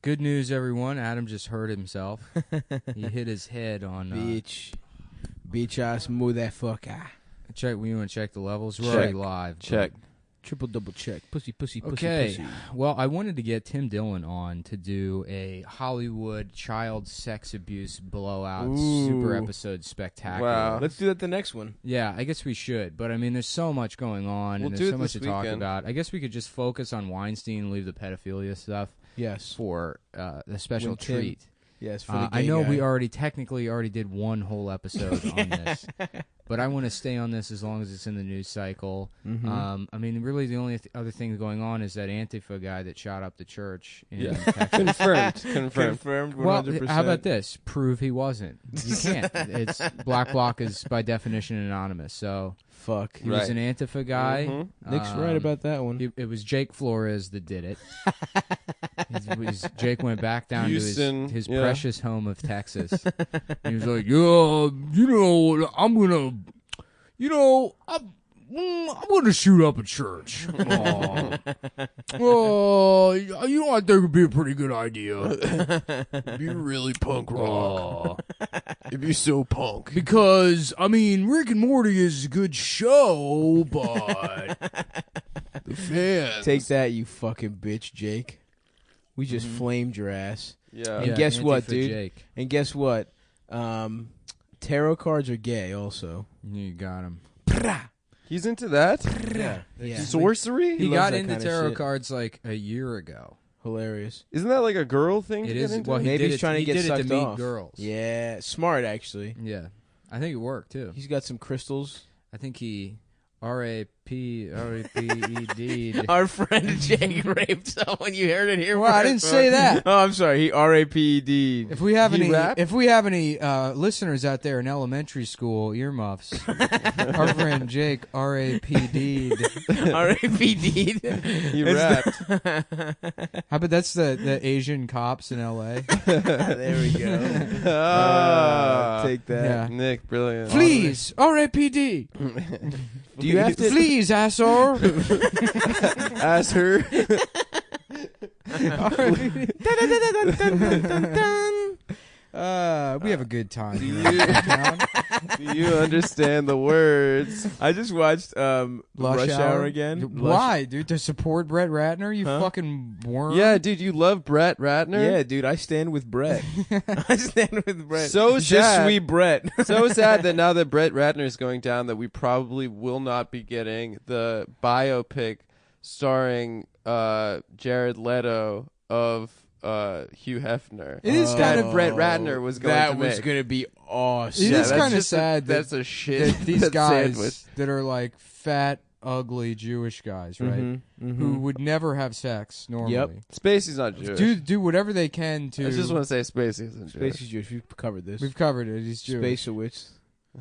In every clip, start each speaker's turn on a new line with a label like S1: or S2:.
S1: Good news, everyone. Adam just hurt himself. He hit his head on...
S2: Bitch-ass motherfucker.
S1: Check. We want to check the levels. We're
S2: Check.
S1: already live.
S2: Check. Triple double check. Pussy, pussy, pussy,
S1: Okay.
S2: pussy.
S1: Well, I wanted to get Tim Dillon on to do a Hollywood child sex abuse blowout super episode spectacular.
S3: Wow.
S2: Let's do that the next one.
S1: Yeah, I guess we should. But, I mean, there's so much going on, and there's so much to talk about. I guess we could just focus on Weinstein and leave the pedophilia stuff for the special treat.
S2: Yes, for the gay
S1: I know
S2: guy.
S1: we technically already did one whole episode on this, but I want to stay on this as long as it's in the news cycle. I mean, really, the only other thing going on is that Antifa guy that shot up the church in Texas.
S2: Confirmed. 100%.
S1: Well, how about this? Prove he wasn't. You can't. It's Black Bloc is by definition anonymous. So
S2: fuck.
S1: He was an Antifa guy.
S2: Nick's right about that one.
S1: It was Jake Flores that did it. Jake went back down
S3: Houston,
S1: to his precious home of Texas. He was like, I'm gonna shoot up a church. I think it'd be a pretty good idea.
S3: It'd be really punk rock. It'd be so punk.
S1: Because, I mean, Rick and Morty is a good show, but the fans...
S2: Take that, you fucking bitch, Jake. We just flamed your ass.
S3: Yeah.
S2: And guess what, dude?
S1: Jake.
S2: And guess what? Tarot cards are gay, also.
S1: You got him.
S3: He's into that?
S2: Yeah.
S3: Sorcery?
S1: He
S2: loves
S1: got
S2: that
S1: into
S2: kinda
S1: tarot
S2: shit.
S1: cards like a year ago.
S2: Hilarious.
S3: Isn't that like a girl thing?
S1: It
S3: to
S1: is.
S3: Get into?
S1: Well,
S2: Maybe he's trying to
S1: he
S2: get
S1: did it
S2: sucked
S1: to meet
S2: off.
S1: girls.
S2: Yeah. Smart, actually.
S1: Yeah. I think it worked, too.
S2: He's got some crystals.
S1: I think he R-A-P-E-D.
S2: Our friend Jake raped someone. You heard it here.
S1: Well, I didn't say that.
S2: Oh, I'm sorry. He R-A-P-E-D.
S1: If we have any listeners out there in elementary school, earmuffs, our friend Jake R-A-P-D'd.
S2: R-A-P-D.
S3: He rapped.
S1: How about that's the Asian cops in L.A.?
S2: There we go. Take that.
S1: Yeah.
S3: Nick, brilliant.
S1: Please, R-A-P-D.
S2: Do you have to...
S1: Please, asshole.
S3: Ask her.
S1: We have a good time.
S3: Do you understand the words?
S2: I just watched Rush Hour again.
S1: Why, dude? To support Brett Ratner? You fucking worm.
S3: Yeah, dude, you love Brett Ratner?
S2: Yeah, dude, I stand with Brett. I stand with Brett.
S3: So
S2: Just
S3: sad.
S2: sweet Brett.
S3: So sad that now that Brett Ratner is going down, that we probably will not be getting the biopic starring Jared Leto of Hugh Hefner.
S1: It is
S3: kind
S1: kind
S3: of Brett Ratner was going to make.
S2: That was going to be awesome.
S1: It is
S3: that's
S1: kind of
S3: just
S1: sad
S3: that's a shit.
S1: that these
S3: that
S1: guys
S3: sandwich.
S1: that are like fat, ugly Jewish guys, right? Who would never have sex normally.
S2: Yep.
S3: Spacey's not Jewish.
S1: Do whatever they can to.
S3: I just want to say Spacey isn't Jewish.
S2: Spacey's Jewish. We've covered this.
S1: We've covered it. He's Jewish.
S2: Spacewitz.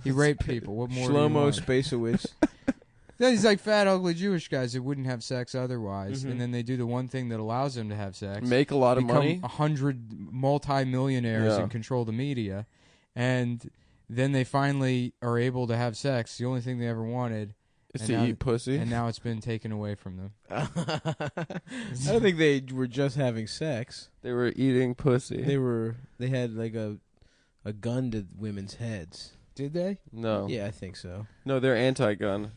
S1: He raped people. What more? do you
S2: Shlomo
S1: want?
S2: Spacewitz.
S1: Yeah, he's like fat, ugly Jewish guys that wouldn't have sex otherwise, and then they do the one thing that allows them to have sex.
S3: Make a lot of money.
S1: Become 100 multi-millionaires and control the media, and then they finally are able to have sex. The only thing they ever wanted.
S3: Is to eat pussy.
S1: And now it's been taken away from them.
S2: I don't think they were just having sex.
S3: They were eating pussy.
S2: They had like a gun to women's heads.
S1: Did they?
S3: No.
S2: Yeah, I think so.
S3: No, they're anti-gun.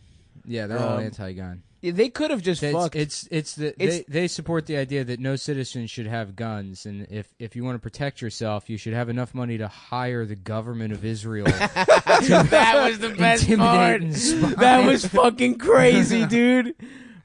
S1: Yeah, they're all anti-gun.
S2: Yeah, they could have just fucked.
S1: They support the idea that no citizen should have guns, and if you want to protect yourself, you should have enough money to hire the government of Israel.
S2: That was the best part. That was fucking crazy, dude.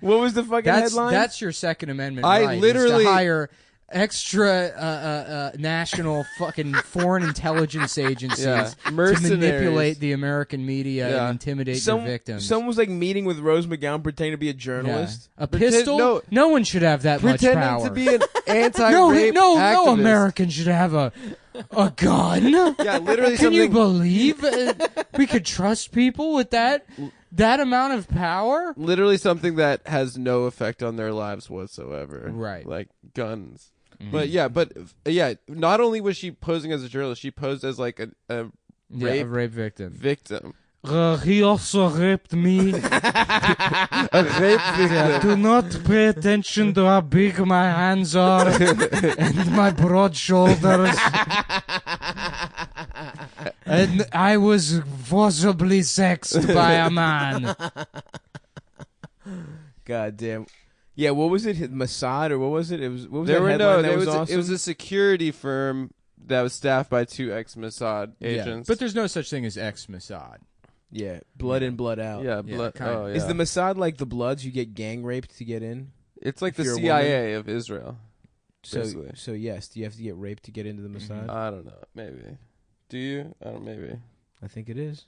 S2: What was the fucking headline?
S1: That's your Second Amendment
S3: I
S1: right, is
S3: literally-
S1: to hire extra national fucking foreign intelligence agencies to
S3: Mercenaries.
S1: manipulate the American media and intimidate their victims.
S2: Someone was like meeting with Rose McGowan pretending to be a journalist.
S1: A pistol? No one should have that much
S3: Pretending
S1: power.
S3: to be an anti-rape
S1: no
S3: activist.
S1: American should have a gun.
S3: Yeah, literally
S1: Can you
S3: something...
S1: believe we could trust people with that amount of power?
S3: Literally something that has no effect on their lives whatsoever.
S1: Right.
S3: Like guns. But yeah, not only was she posing as a journalist, she posed as like a
S1: rape victim. He also raped me. Do not pay attention to how big my hands are and my broad shoulders. And I was forcibly sexed by a man.
S2: God damn. Yeah, what was it? Mossad or what was it? It was. What was
S3: There
S2: that
S3: were
S2: headline
S3: no.
S2: that
S3: It
S2: was
S3: was
S2: awesome?
S3: it was a security firm that was staffed by 2 ex-Mossad agents.
S1: But there's no such thing as ex-Mossad.
S2: Yeah, blood in, blood out.
S3: yeah,
S1: Yeah, kinda.
S3: oh, yeah.
S2: Is the Mossad like the Bloods? You get gang raped to get in.
S3: It's like
S2: if
S3: the
S2: you're a
S3: CIA of Israel.
S2: So,
S3: Basically.
S2: so yes, do you have to get raped to get into the Mossad?
S3: I don't know. Maybe. Do you? I don't. Maybe.
S2: I think it is.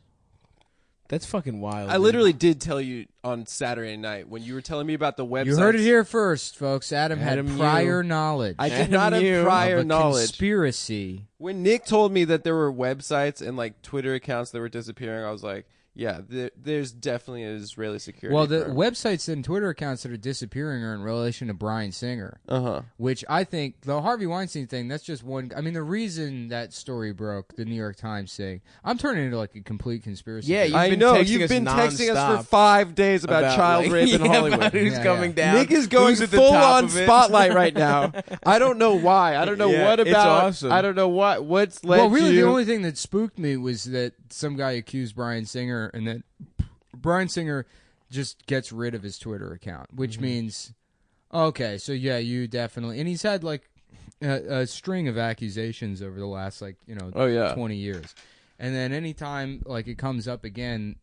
S2: That's fucking wild.
S3: I
S2: dude.
S3: literally did tell you on Saturday night when you were telling me about the website.
S1: You heard it here first, folks. Adam
S2: Adam
S1: had
S2: knew.
S1: prior knowledge.
S3: I did
S2: Adam
S3: not
S2: knew
S3: have
S1: of
S3: prior
S1: a
S3: knowledge.
S1: conspiracy.
S3: When Nick told me that there were websites and like Twitter accounts that were disappearing, I was like, yeah, there's definitely an Israeli security
S1: Well, the
S3: firm.
S1: websites and Twitter accounts that are disappearing are in relation to Bryan Singer,
S3: Uh-huh.
S1: which I think the Harvey Weinstein thing, that's just one. I mean, the reason that story broke, the New York Times thing, I'm turning into like a complete conspiracy.
S2: Yeah,
S1: theorist.
S2: You've
S3: I
S2: been
S3: know.
S2: texting
S3: You've
S2: us
S3: been texting us
S2: nonstop
S3: for 5 days about child
S2: like,
S3: rape in
S2: yeah,
S3: Hollywood.
S2: about who's
S1: Yeah,
S2: coming
S1: yeah.
S2: down.
S3: Nick is going
S2: who's at the
S3: full
S2: top
S3: on
S2: of it.
S3: spotlight right now. I don't know why. I don't know
S2: Yeah,
S3: what
S2: it's
S3: about.
S2: awesome.
S3: I don't know what's led
S1: Well, really,
S3: you.
S1: the only thing that spooked me was that some guy accused Bryan Singer, and that Bryan Singer just gets rid of his Twitter account, which means, okay, so yeah, you definitely, and he's had like a string of accusations over the last 20 years, and then anytime like it comes up again,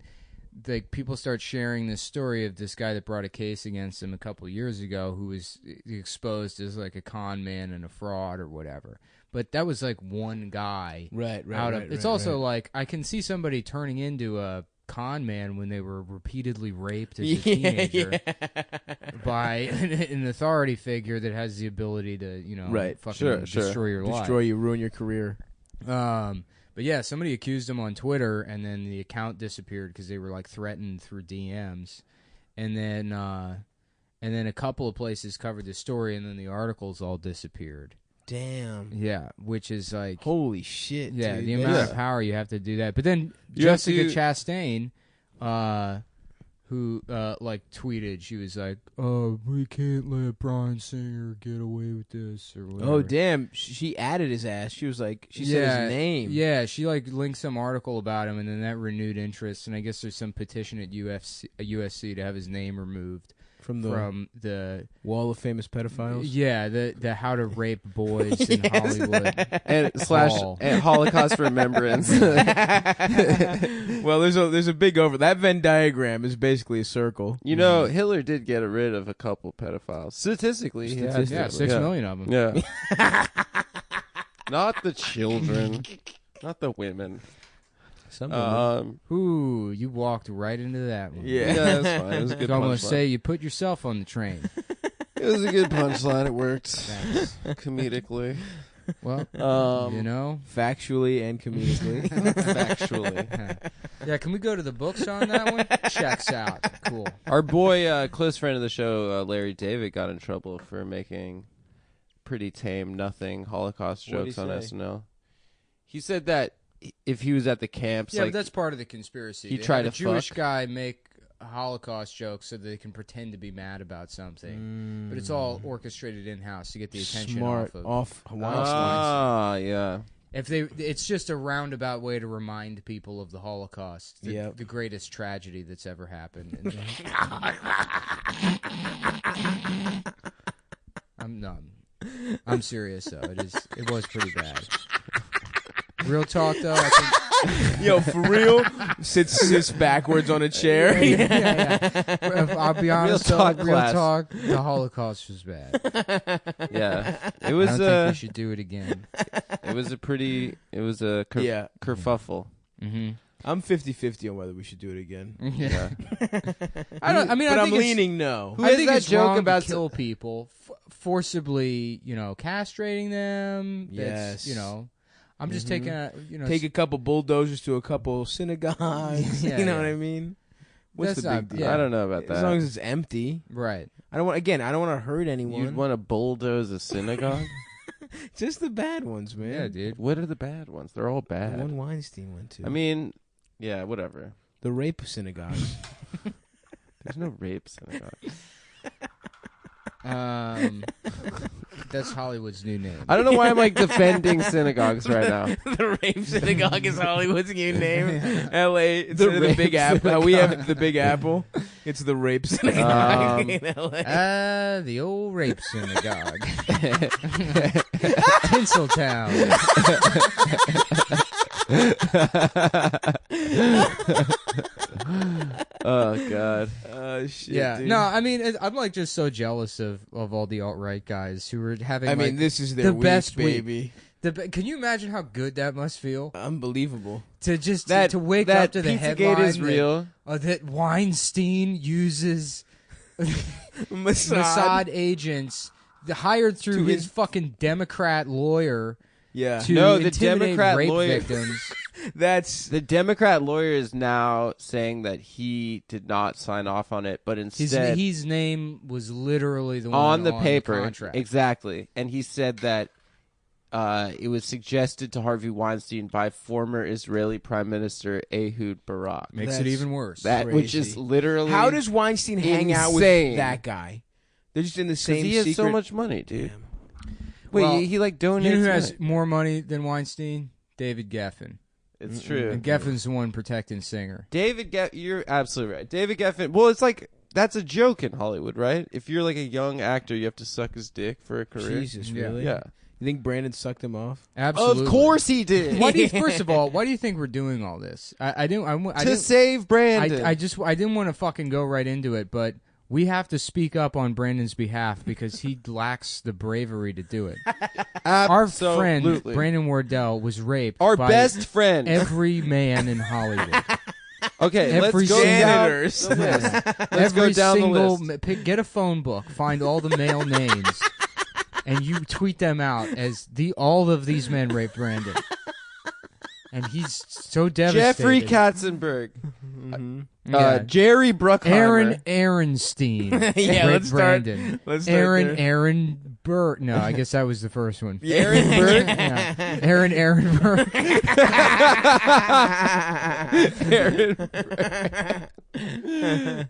S1: like people start sharing this story of this guy that brought a case against him a couple of years ago who was exposed as like a con man and a fraud or whatever. But that was like one guy.
S2: Right.
S1: It's also like I can see somebody turning into a con man when they were repeatedly raped as a teenager by an authority figure that has the ability to, fucking destroy your life.
S2: Destroy you, ruin your career.
S1: But yeah, somebody accused him on Twitter, and then the account disappeared because they were like threatened through DMs, and then a couple of places covered the story, and then the articles all disappeared.
S2: Damn.
S1: Yeah, which is like
S2: Holy shit.
S1: yeah,
S2: dude.
S1: the amount of power you have to do that. But then
S3: You have
S1: Jessica
S3: to-
S1: Chastain, who tweeted, she was like, "Oh, we can't let Bryan Singer get away with this," or whatever.
S2: Oh, damn. She added his ass. She was like, she said his name.
S1: Yeah, she like linked some article about him, and then that renewed interest. And I guess there's some petition at USC to have his name removed
S2: From
S1: the
S2: Wall of Famous Pedophiles.
S1: yeah the how to rape boys in
S2: Yes.
S1: Hollywood.
S3: and
S1: Hall.
S3: and Holocaust remembrance.
S2: Well, there's a big over. That Venn diagram is basically a circle.
S3: You know, Hitler did get rid of a couple pedophiles. Statistically, he had to.
S1: Yeah, 6 million of them.
S3: Yeah. Not the children, not the women.
S2: Some
S1: Ooh, you walked right into that one.
S2: Yeah.
S3: Yeah, that's fine. It was a
S1: I
S3: good
S1: was almost
S3: punchline.
S1: say you put yourself on the train.
S3: It was a good punchline. It worked
S1: Thanks.
S3: comedically.
S1: Well,
S3: You know,
S2: factually and comedically.
S3: factually.
S1: yeah, can we go to the books on that one? Checks out. Cool.
S3: Our boy, close friend of the show, Larry David, got in trouble for making pretty tame, nothing Holocaust
S2: What'd he
S3: jokes on
S2: say?
S3: SNL. He said that if he was at the camps,
S1: Yeah,
S3: like
S1: but that's part of the conspiracy.
S3: he
S1: They
S3: tried
S1: have
S3: to
S1: a Jewish
S3: fuck.
S1: guy make Holocaust jokes so that they can pretend to be mad about something. But it's all orchestrated in-house to get the attention
S2: Smart.
S1: off of
S2: Weinstein.
S3: yeah.
S1: it's just a roundabout way to remind people of the Holocaust,
S2: Yep.
S1: the greatest tragedy that's ever happened. I'm serious though. It was pretty bad. Real talk though, I think.
S2: Yo, for real, sits backwards on a chair.
S1: Yeah. I'll be honest though,
S3: talk
S1: real
S3: class.
S1: talk, the Holocaust was bad.
S3: Yeah. It
S1: I
S3: was
S1: don't think we should do it again.
S3: it was a
S2: Yeah.
S3: kerfuffle.
S1: Mm-hmm.
S2: I'm 50-50 on whether we should do it again.
S1: Yeah.
S3: Yeah.
S1: I mean,
S2: but
S1: I
S2: I'm
S1: think it's-
S2: leaning no.
S3: Who
S1: I
S3: is
S1: think
S3: that
S1: it's
S3: joke
S1: wrong
S3: about
S1: to kill people, forcibly, castrating them.
S2: Yes.
S1: That's, I'm just taking a,
S2: Take a couple bulldozers to a couple synagogues.
S1: Yeah,
S2: you know
S1: yeah.
S2: what I mean? What's
S1: That's
S2: the big
S1: not-
S2: deal?
S1: yeah.
S3: I don't know about that.
S2: As long as it's empty.
S1: right.
S2: I don't want to hurt anyone.
S3: You'd want to bulldoze a synagogue?
S2: Just the bad ones, man.
S1: Yeah, dude.
S3: What are the bad ones? They're all
S2: The
S3: bad.
S2: one Weinstein went to.
S3: I mean, yeah, whatever.
S2: The rape synagogues.
S3: There's no rape synagogue.
S1: That's Hollywood's new name.
S3: I don't know why I'm like defending synagogues right now.
S2: The rape synagogue is Hollywood's new name. L.A. It's
S3: The
S2: the
S3: rape
S2: Big Apple. We have the Big Apple. It's the rape synagogue in L.A.
S1: The old rape synagogue. Tinseltown.
S3: Oh God.
S2: Shit,
S1: Yeah.
S2: dude.
S1: No, I mean, I'm like just so jealous of all the alt-right guys who are having.
S2: I mean,
S1: like,
S2: this is their
S1: the
S2: week,
S1: best week.
S2: baby.
S1: Can you imagine how good that must feel
S2: Unbelievable.
S1: to just
S3: That
S1: to wake
S3: that
S1: up to the
S3: Pizzagate
S1: headline
S3: is real.
S1: that Weinstein uses Mossad agents hired through his fucking Democrat lawyer
S2: Yeah.
S1: to
S3: No, the
S1: intimidate
S3: Democrat
S1: rape
S3: lawyer-
S1: victims.
S2: That's
S3: The Democrat lawyer is now saying that he did not sign off on it, but instead
S1: His name was literally the one
S3: on the paper,
S1: contract.
S3: exactly. And he said that it was suggested to Harvey Weinstein by former Israeli Prime Minister Ehud Barak.
S1: Makes it
S2: That's-
S1: even worse.
S3: That which is
S2: crazy.
S3: literally
S2: how does Weinstein hang out with
S3: insane.
S2: that guy? They're just in the
S3: 'cause
S2: same.
S3: he has so
S2: secret-
S3: much money, dude.
S2: Damn.
S3: Wait,
S1: Well,
S3: he like donates.
S1: You know who has
S3: money.
S1: more money than Weinstein? David Geffen.
S3: It's true.
S1: And Geffen's the one protecting Singer.
S3: You're absolutely right. David Geffen. Well, it's like that's a joke in Hollywood, right? If you're like a young actor, you have to suck his dick for a career.
S2: Jesus,
S1: Yeah.
S2: really?
S3: Yeah.
S2: You think Brandon sucked him off?
S1: Absolutely.
S3: Of course he did.
S1: Why do you, first of all, why do you think we're doing all this? I
S3: To save Brandon.
S1: I didn't want to fucking go right into it, but we have to speak up on Brandon's behalf because he lacks the bravery to do it. Our friend
S3: Absolutely.
S1: Brandon Wardell was raped.
S3: Our
S1: by
S3: best friend.
S1: every man in Hollywood.
S3: Okay,
S1: every
S3: let's go
S2: janitors.
S3: down the list. Let's
S1: Every
S3: go down the
S1: single
S3: list.
S1: get a phone book, find all the male names, and you tweet them out as all of these men raped Brandon. And he's so devastated.
S3: Jeffrey Katzenberg.
S1: Yeah.
S3: Jerry Bruckheimer.
S1: Aaron Aaronstein.
S2: Yeah,
S1: raped
S2: let's start-
S1: Brandon.
S2: let's start
S1: Aaron
S2: there.
S1: Aaron Burr. No, I guess that was the first one.
S3: Aaron Burr.
S1: Yeah. Aaron Burr.
S3: Aaron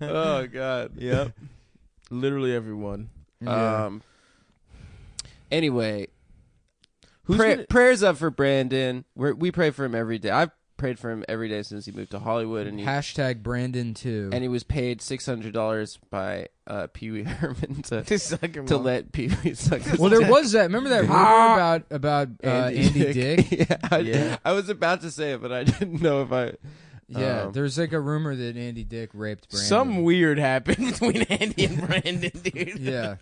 S3: Oh God.
S2: Yep. Literally everyone.
S1: Yeah.
S3: Anyway,
S2: Who's gonna-
S3: prayers up for Brandon. We pray for him every day. I've prayed for him every day since he moved to Hollywood, and he
S1: Hashtag Brandon too.
S3: and he was paid $600 by Pee Wee Herman
S2: To suck him
S3: to
S2: off.
S3: let Pee Wee suck his
S1: Well, there
S3: dick.
S1: was that. Remember that rumor about Andy Dick?
S3: Yeah,
S2: Yeah.
S3: I was about to say it, but I didn't know if I.
S1: Yeah, there's like a rumor that Andy Dick raped Brandon.
S2: Some weird happened between Andy and Brandon, dude.
S1: Yeah.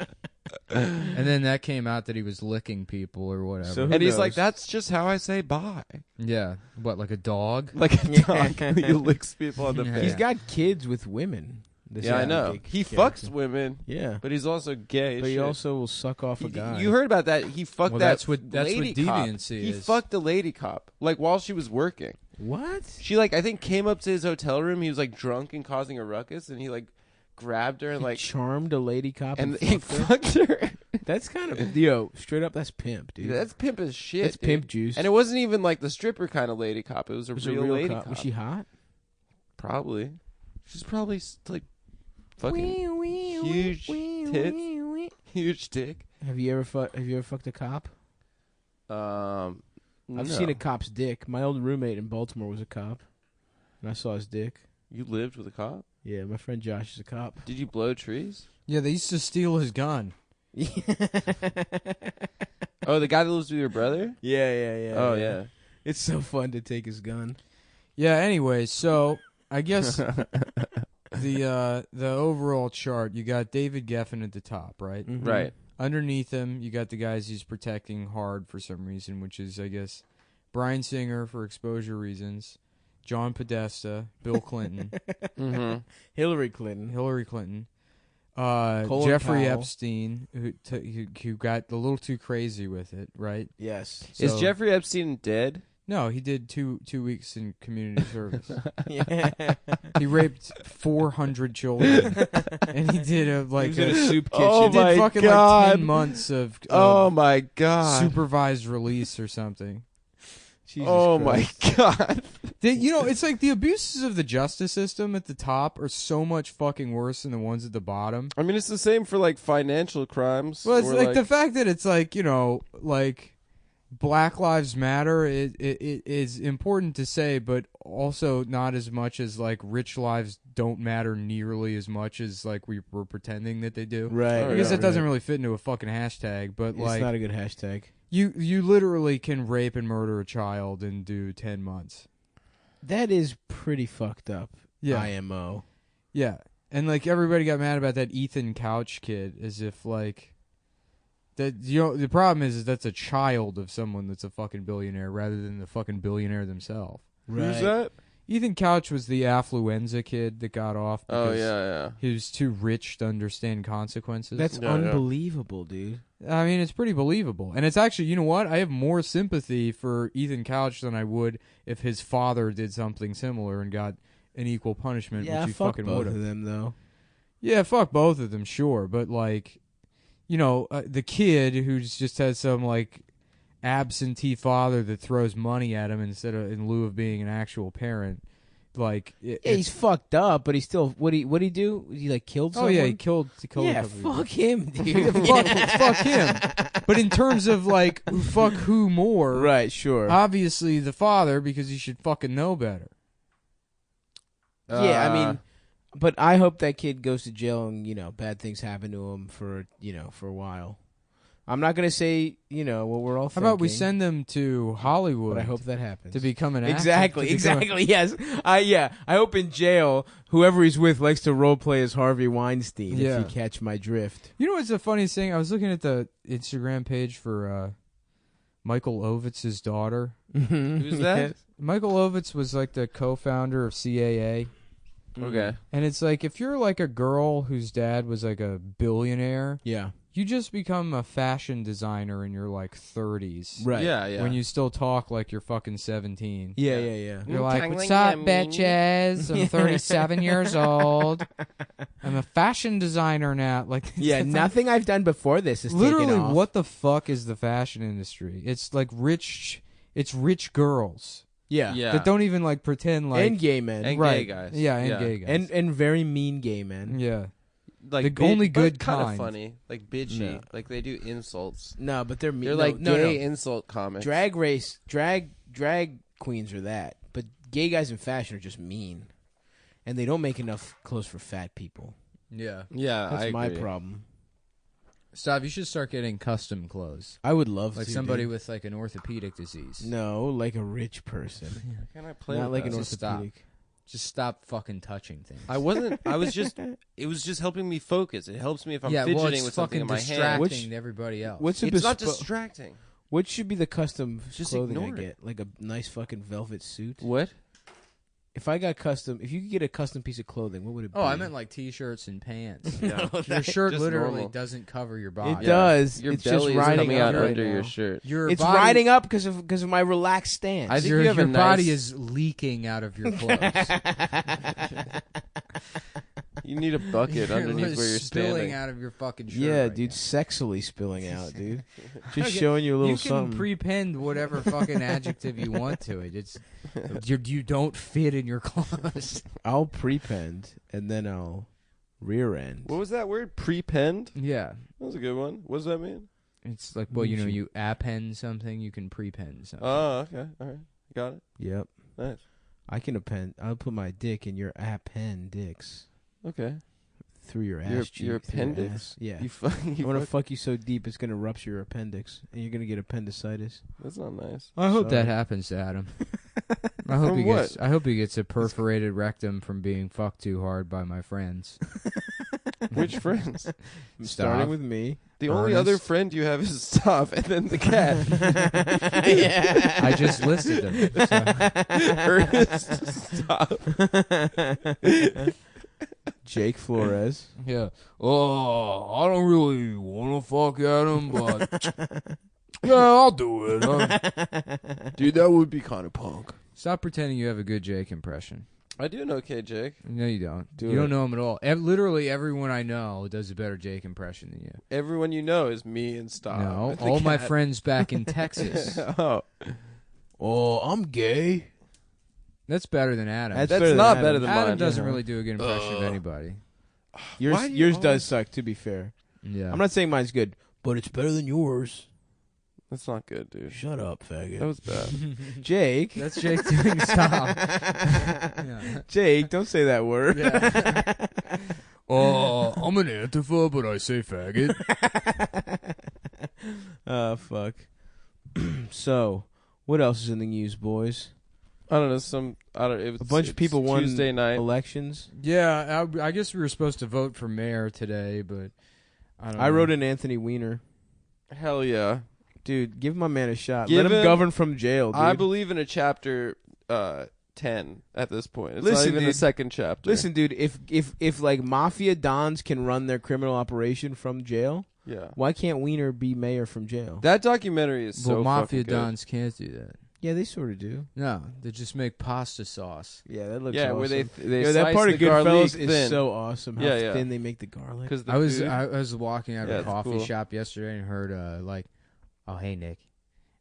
S1: And then that came out that he was licking people or whatever.
S2: So- Who
S3: And he's
S2: knows?
S3: like, "That's just how I say bye."
S1: yeah. What, like a dog?
S3: Like a dog, he licks people on the
S1: Yeah.
S3: face.
S2: He's got kids with women. This
S3: Yeah, I
S2: Andy
S3: know.
S2: Dick
S3: He
S2: character.
S3: fucks women,
S2: Yeah.
S3: but he's also gay. as
S2: But he
S3: shit.
S2: also will suck off a guy.
S3: You heard about that? He fucked
S1: Well,
S3: that.
S1: that's what
S3: lady cop.
S1: deviancy
S3: He
S1: is.
S3: fucked a lady cop, like while she was working.
S2: What?
S3: She I think came up to his hotel room. He was like drunk and causing a ruckus, and he like grabbed her and
S2: He
S3: like
S2: charmed a lady cop
S3: and
S2: and
S3: he
S2: fucked her?
S3: fucked her.
S2: That's kind of straight up. That's pimp, dude.
S3: That's pimp as shit.
S2: That's
S3: dude.
S2: pimp juice.
S3: And it wasn't even like the stripper kind of lady cop. It was a
S2: was
S3: real,
S2: a real
S3: lady
S2: cop.
S3: cop.
S2: Was she hot?
S3: Probably. She's probably like fucking huge tits, huge dick.
S2: Have you ever fucked a cop? I've seen a cop's dick. My old roommate in Baltimore was a cop, and I saw his dick.
S3: You lived with a cop?
S2: Yeah, my friend Josh is a cop.
S3: Did you blow trees?
S1: Yeah, they used to steal his gun.
S3: Oh, the guy that lives with your brother?
S2: Yeah.
S3: Oh yeah.
S2: It's so fun to take his gun.
S1: Yeah, anyway, so I guess the overall chart, you got David Geffen at the top, right?
S2: Mhm.
S3: Right.
S1: Underneath him, you got the guys he's protecting hard for some reason, which is, I guess, Bryan Singer for exposure reasons, John Podesta, Bill Clinton,
S3: Mm-hmm.
S2: Hillary Clinton.
S1: Hillary Clinton,
S2: Colin
S1: Jeffrey
S2: Powell.
S1: Epstein, who got a little too crazy with it, right?
S2: Yes.
S3: Is
S1: So-
S3: Jeffrey Epstein dead?
S1: No, he did two weeks in community service.
S2: Yeah.
S1: He raped 400 children, and he did
S2: He was in a soup kitchen.
S3: Oh
S1: he did
S3: my
S1: fucking
S3: God.
S1: like 10 months of
S3: Oh my god.
S1: supervised release or something.
S2: Jesus
S3: Oh
S2: Christ.
S3: my god.
S1: It's like the abuses of the justice system at the top are so much fucking worse than the ones at the bottom.
S3: I mean, it's the same for like financial crimes.
S1: Well, it's
S3: or,
S1: like the fact that it's like, like Black Lives Matter it is important to say, but also not as much as like rich lives don't matter nearly as much as like we're pretending that they do.
S2: Right.
S3: Oh,
S1: I guess
S3: yeah.
S1: that doesn't really fit into a fucking hashtag, but
S2: It's
S1: like
S2: not a good hashtag.
S1: you literally can rape and murder a child and do 10 months.
S2: That is pretty fucked up.
S1: Yeah.
S2: IMO.
S1: Yeah. And like everybody got mad about that Ethan Couch kid as if like that the problem is that's a child of someone that's a fucking billionaire rather than the fucking billionaire themselves.
S2: Right.
S3: Who's that?
S1: Ethan Couch was the affluenza kid that got off
S3: Oh
S1: because
S3: yeah.
S1: he was too rich to understand consequences.
S2: That's
S3: Yeah, yeah.
S2: unbelievable, dude.
S1: I mean, it's pretty believable. And it's actually, you know what? I have more sympathy for Ethan Couch than I would if his father did something similar and got an equal punishment,
S2: Yeah,
S1: which he
S2: fuck
S1: fucking
S2: both
S1: would
S2: of
S1: have.
S2: them, though.
S1: Yeah, fuck both of them, sure. But, like, the kid who just has some, like, absentee father that throws money at him in lieu of being an actual parent. Like,
S2: Yeah, he's fucked up, but he still. What'd he do? He like killed
S1: oh
S2: someone.
S1: yeah, he killed.
S2: Yeah,
S1: a couple people.
S2: fuck him, dude.
S1: fuck him. But in terms of like, fuck who more?
S2: Right, sure.
S1: Obviously the father, because he should fucking know better.
S2: Yeah, I mean, but I hope that kid goes to jail and bad things happen to him for a while. I'm not gonna say what we're all.
S1: How about we
S2: thinking,
S1: send them to Hollywood?
S2: But I hope that happens
S1: to become an actor,
S2: exactly. Yes, I hope in jail whoever he's with likes to role play as Harvey Weinstein.
S1: Yeah.
S2: If you catch my drift.
S1: You know what's the funniest thing? I was looking at the Instagram page for Michael Ovitz's daughter.
S3: Who's that?
S2: Yes.
S1: Michael Ovitz was like the co-founder of CAA.
S3: Okay.
S1: And it's like, if you're like a girl whose dad was like a billionaire,
S2: Yeah.
S1: you just become a fashion designer in your like 30s.
S2: Right.
S3: Yeah.
S1: When you still talk like you're fucking 17.
S2: Yeah.
S1: You're like, what's up, bitches? I'm 37 years old. I'm a fashion designer now. Like,
S2: Yeah. Nothing I've done before this is
S1: literally,
S2: taken off.
S1: what the fuck is the fashion industry? It's like rich girls
S2: Yeah.
S1: that don't even like pretend like
S2: And gay men.
S3: And
S1: right.
S3: gay guys.
S1: Yeah, and
S3: Yeah.
S1: gay guys.
S2: And very mean gay men.
S1: yeah.
S3: Like
S1: The only good
S3: kind of
S1: kind.
S3: funny, like bitchy,
S2: No.
S3: like they do insults.
S2: No, but they're mean.
S3: They're like gay insult comics.
S2: Drag queens are that, but gay guys in fashion are just mean, and they don't make enough clothes for fat people.
S1: Yeah.
S3: Yeah,
S2: That's
S3: I
S2: my
S3: agree.
S2: problem.
S1: Stop, you should start getting custom clothes.
S2: I would love
S1: Like
S2: to,
S1: somebody
S2: dude.
S1: with like an orthopedic disease.
S2: No, like a rich person,
S3: Can I play
S2: not
S3: with
S2: like
S3: that?
S2: an
S1: Just stop.
S2: orthopedic.
S1: Just stop fucking touching things.
S3: I wasn't. I was just. It was just helping me focus. It helps me if I'm
S1: yeah,
S3: fidgeting
S1: well, it's
S3: with something
S1: fucking
S3: in my
S1: distracting
S3: hand.
S2: Which-
S1: to everybody else.
S2: What's a
S3: It's not
S2: bespo-
S3: distracting.
S2: What should be the custom
S3: Just
S2: clothing I
S3: ignore it.
S2: get? Like a nice fucking velvet suit.
S3: What?
S2: If I got custom, if you could get a custom piece of clothing, what would it be?
S1: Oh, I meant like t-shirts and pants.
S3: Yeah.
S1: Your shirt
S3: Just
S1: literally
S3: normal.
S1: doesn't cover your body.
S2: It does.
S3: Your
S2: It's
S3: belly
S2: just
S3: is
S2: riding
S3: coming
S2: up
S3: out
S2: right
S3: under
S2: now.
S3: your shirt.
S1: Your
S2: It's
S1: body,
S2: riding up because of my relaxed stance.
S3: I think
S1: your
S3: you have a
S1: your body
S3: nice-
S1: is leaking out of your clothes.
S3: You need a bucket underneath where you're
S1: spilling
S3: standing.
S1: out of your fucking shirt.
S2: yeah,
S1: right
S2: dude,
S1: now.
S2: sexually spilling out, dude. Just
S1: Okay,
S2: showing you a little
S1: you can
S2: something.
S1: prepend whatever fucking adjective you want to it. It's you don't fit in your clothes.
S2: I'll prepend and then I'll rear end.
S3: What was that word? Prepend?
S1: Yeah,
S3: That was a good one. What does that mean?
S1: it's like, well, you append something, you can prepend something.
S3: Oh, okay. All right. Got it.
S2: Yep.
S3: Nice.
S2: I can append. I'll put my dick in your appendix
S3: Okay.
S2: through your ass
S3: Your
S2: cheek. through your
S3: appendix?
S2: ass. Yeah.
S3: You fucking.
S2: I'm gonna fuck you so deep it's gonna rupture your appendix, and you're gonna get appendicitis.
S3: That's not nice.
S1: I hope
S2: Sorry.
S1: that happens to Adam. I hope
S3: From
S1: he
S3: what?
S1: gets. I hope he gets a perforated rectum from being fucked too hard by my friends.
S3: Which friends?
S2: Starting with me.
S3: The only
S1: Ernest.
S3: other friend you have is Stop, and then the cat.
S2: yeah.
S1: I just listed them. So.
S3: Ernest, Stop.
S2: Jake Flores.
S1: Yeah. Oh, I don't really want to fuck Adam, but yeah, I'll do it.
S3: Dude, that would be kind of punk.
S1: Stop pretending you have a good Jake impression.
S3: I do an okay, Jake.
S1: No, you don't.
S2: Do
S1: You
S2: it.
S1: don't know him at all. Literally everyone I know does a better Jake impression than you.
S3: Everyone you know is me and Stop.
S1: No,
S3: and the
S1: all my
S3: cat.
S1: friends back in Texas.
S3: Oh.
S2: Oh, I'm gay.
S1: That's better than Adam.
S2: That's
S3: That's
S2: better than
S3: not
S2: Adam.
S3: better than
S1: Adam
S3: mine.
S1: doesn't really do a good impression of anybody.
S2: Yours does suck, to be fair.
S1: Yeah.
S2: I'm not saying mine's good, but it's better than yours.
S3: That's not good, dude.
S2: Shut up, faggot.
S3: That was bad.
S2: Jake.
S1: That's Jake doing stop. Yeah.
S2: Jake, don't say that word.
S1: Yeah. I'm an Antifa, but I say faggot.
S2: Fuck. So, what else is in the news, boys?
S3: I don't know. It was
S2: A bunch of people won
S3: Tuesday night.
S2: elections.
S1: Yeah, I guess we were supposed to vote for mayor today, but I don't know.
S2: I wrote in Anthony Weiner.
S3: Hell yeah.
S2: Dude, give my man a shot.
S3: Give
S2: Let him
S3: him-
S2: govern from jail, dude.
S3: I believe in a chapter 10 at this point. It's
S2: Listen,
S3: not even
S2: dude.
S3: the second chapter.
S2: Listen, dude, if like mafia dons can run their criminal operation from jail,
S3: Yeah.
S2: why can't Weiner be mayor from jail?
S3: That documentary is so
S1: Well, mafia
S3: fucking good.
S1: dons can't do that.
S2: Yeah, they sort of do.
S1: No, they just make pasta sauce.
S2: Yeah, that looks
S3: Yeah,
S2: awesome.
S3: where they
S2: Yo, that
S3: slice
S2: part
S3: the
S2: of Goodfellas
S3: garlic
S2: is
S3: thin.
S2: so awesome. How
S3: Yeah, yeah.
S2: thin they make the garlic.
S3: 'Cause the
S1: I was
S3: food-
S1: walking out of
S3: Yeah,
S1: a
S3: it's
S1: coffee
S3: cool.
S1: shop yesterday and heard oh hey Nick,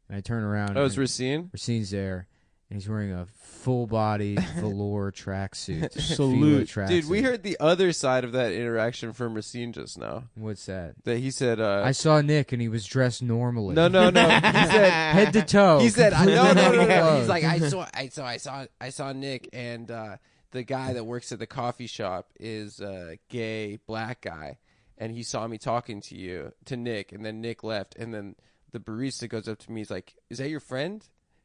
S1: and I turn around.
S3: Oh, it's
S1: and
S3: Racine?
S1: Racine's there, and he's wearing a full-body velour tracksuit.
S2: Salute.
S1: Fila
S3: Dude, we
S1: tracksuit.
S3: heard the other side of that interaction from Racine just now.
S1: What's that?
S3: That he said,
S1: I saw Nick and he was dressed normally.
S3: no. He said,
S1: head to toe.
S3: he said,
S1: completely
S3: no.
S1: normal
S3: He's
S1: clothes.
S3: like, I saw Nick, and the guy that works at the coffee shop is a gay black guy, and he saw me talking to Nick, and then Nick left, and then the barista goes up to me, he's like, is that your friend?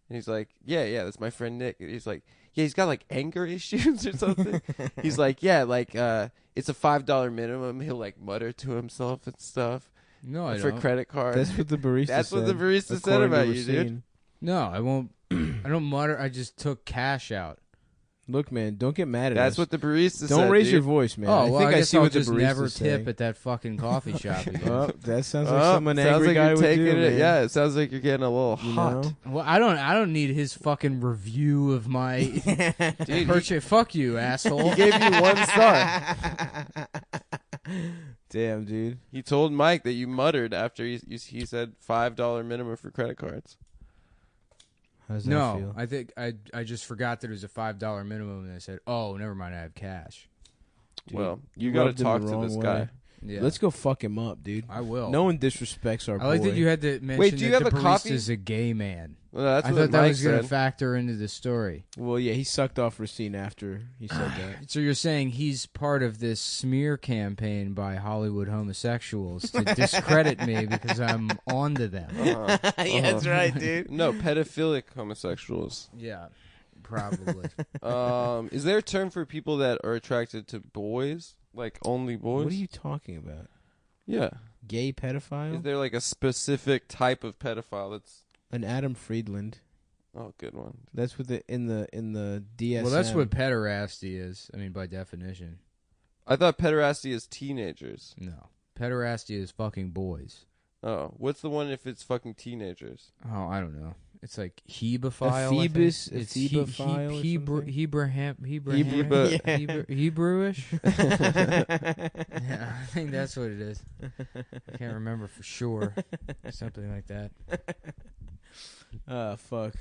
S3: And he's like, yeah, that's my friend Nick. And he's like, yeah, he's got like anger issues or something. He's like, yeah, like it's a $5 minimum. He'll like mutter to himself and stuff
S1: No, I
S3: for
S1: don't.
S3: credit card.
S2: That's what the barista
S3: That's
S2: said.
S3: what the barista said
S2: according to
S3: about you, dude.
S2: Racine.
S1: No, I won't. I don't mutter. I just took cash out.
S2: Look, man, don't get mad at
S3: That's
S2: us.
S3: what the barista said.
S2: Don't raise
S3: dude.
S2: your voice, man.
S1: Oh,
S2: I
S1: well,
S2: think
S1: I
S2: I
S1: guess
S2: see
S1: I'll
S2: what the
S1: just
S2: barista's
S1: never tip
S2: saying.
S1: at that fucking coffee shop again.
S2: Oh, that sounds like something an
S3: sounds
S2: angry
S3: like
S2: guy
S3: you're
S2: would
S3: taking
S2: do,
S3: it.
S2: man.
S3: Yeah, it sounds like you're getting a little
S2: You
S3: hot.
S2: know?
S1: Well, I don't need his fucking review of my
S3: Dude,
S1: purchase. Fuck you, asshole.
S3: he gave you 1 star.
S2: Damn, dude.
S3: He told Mike that you muttered after he said $5 minimum for credit cards.
S2: How does that
S1: No,
S2: feel?
S1: I think I just forgot that it was a $5 minimum, and I said, "Oh, never mind, I have cash."
S2: Dude,
S3: Well, you
S2: you
S3: got to
S2: rubbed him
S3: talk
S2: the
S3: to
S2: wrong
S3: this
S2: way.
S3: guy.
S1: Yeah,
S2: Let's go fuck him up, dude.
S1: I will.
S2: No one disrespects our
S1: I like
S2: boy.
S1: that you had to mention
S3: do you
S1: that
S3: have
S1: the
S3: a coffee?
S1: barista's a gay man.
S3: Well, that's
S1: I
S3: what
S1: thought that
S3: Mike
S1: was going to
S3: said.
S1: factor into the story.
S2: Well, yeah, he sucked off Racine after he said that.
S1: So you're saying he's part of this smear campaign by Hollywood homosexuals to discredit me because I'm onto them?
S3: Uh-huh.
S2: Yeah, that's right, dude.
S3: No, pedophilic homosexuals.
S1: Yeah, probably.
S3: Is there a term for people that are attracted to boys? Like only boys?
S2: What are you talking about?
S3: Yeah.
S2: Gay pedophile?
S3: Is there like a specific type of pedophile that's...
S2: An Adam Friedland.
S3: Oh, good one.
S2: That's what in the DSM.
S1: Well, that's what pederasty is. I mean, by definition.
S3: I thought pederasty is teenagers.
S1: No. Pederasty is fucking boys.
S3: Oh, what's the one if it's fucking teenagers?
S1: Oh, I don't know. It's like Hebephile.
S2: Phoebus,
S1: I think. It's
S2: Phoebophile or something?
S1: Hebrewish. Yeah, I think that's what it is. I can't remember for sure. Something like that.
S2: Fuck.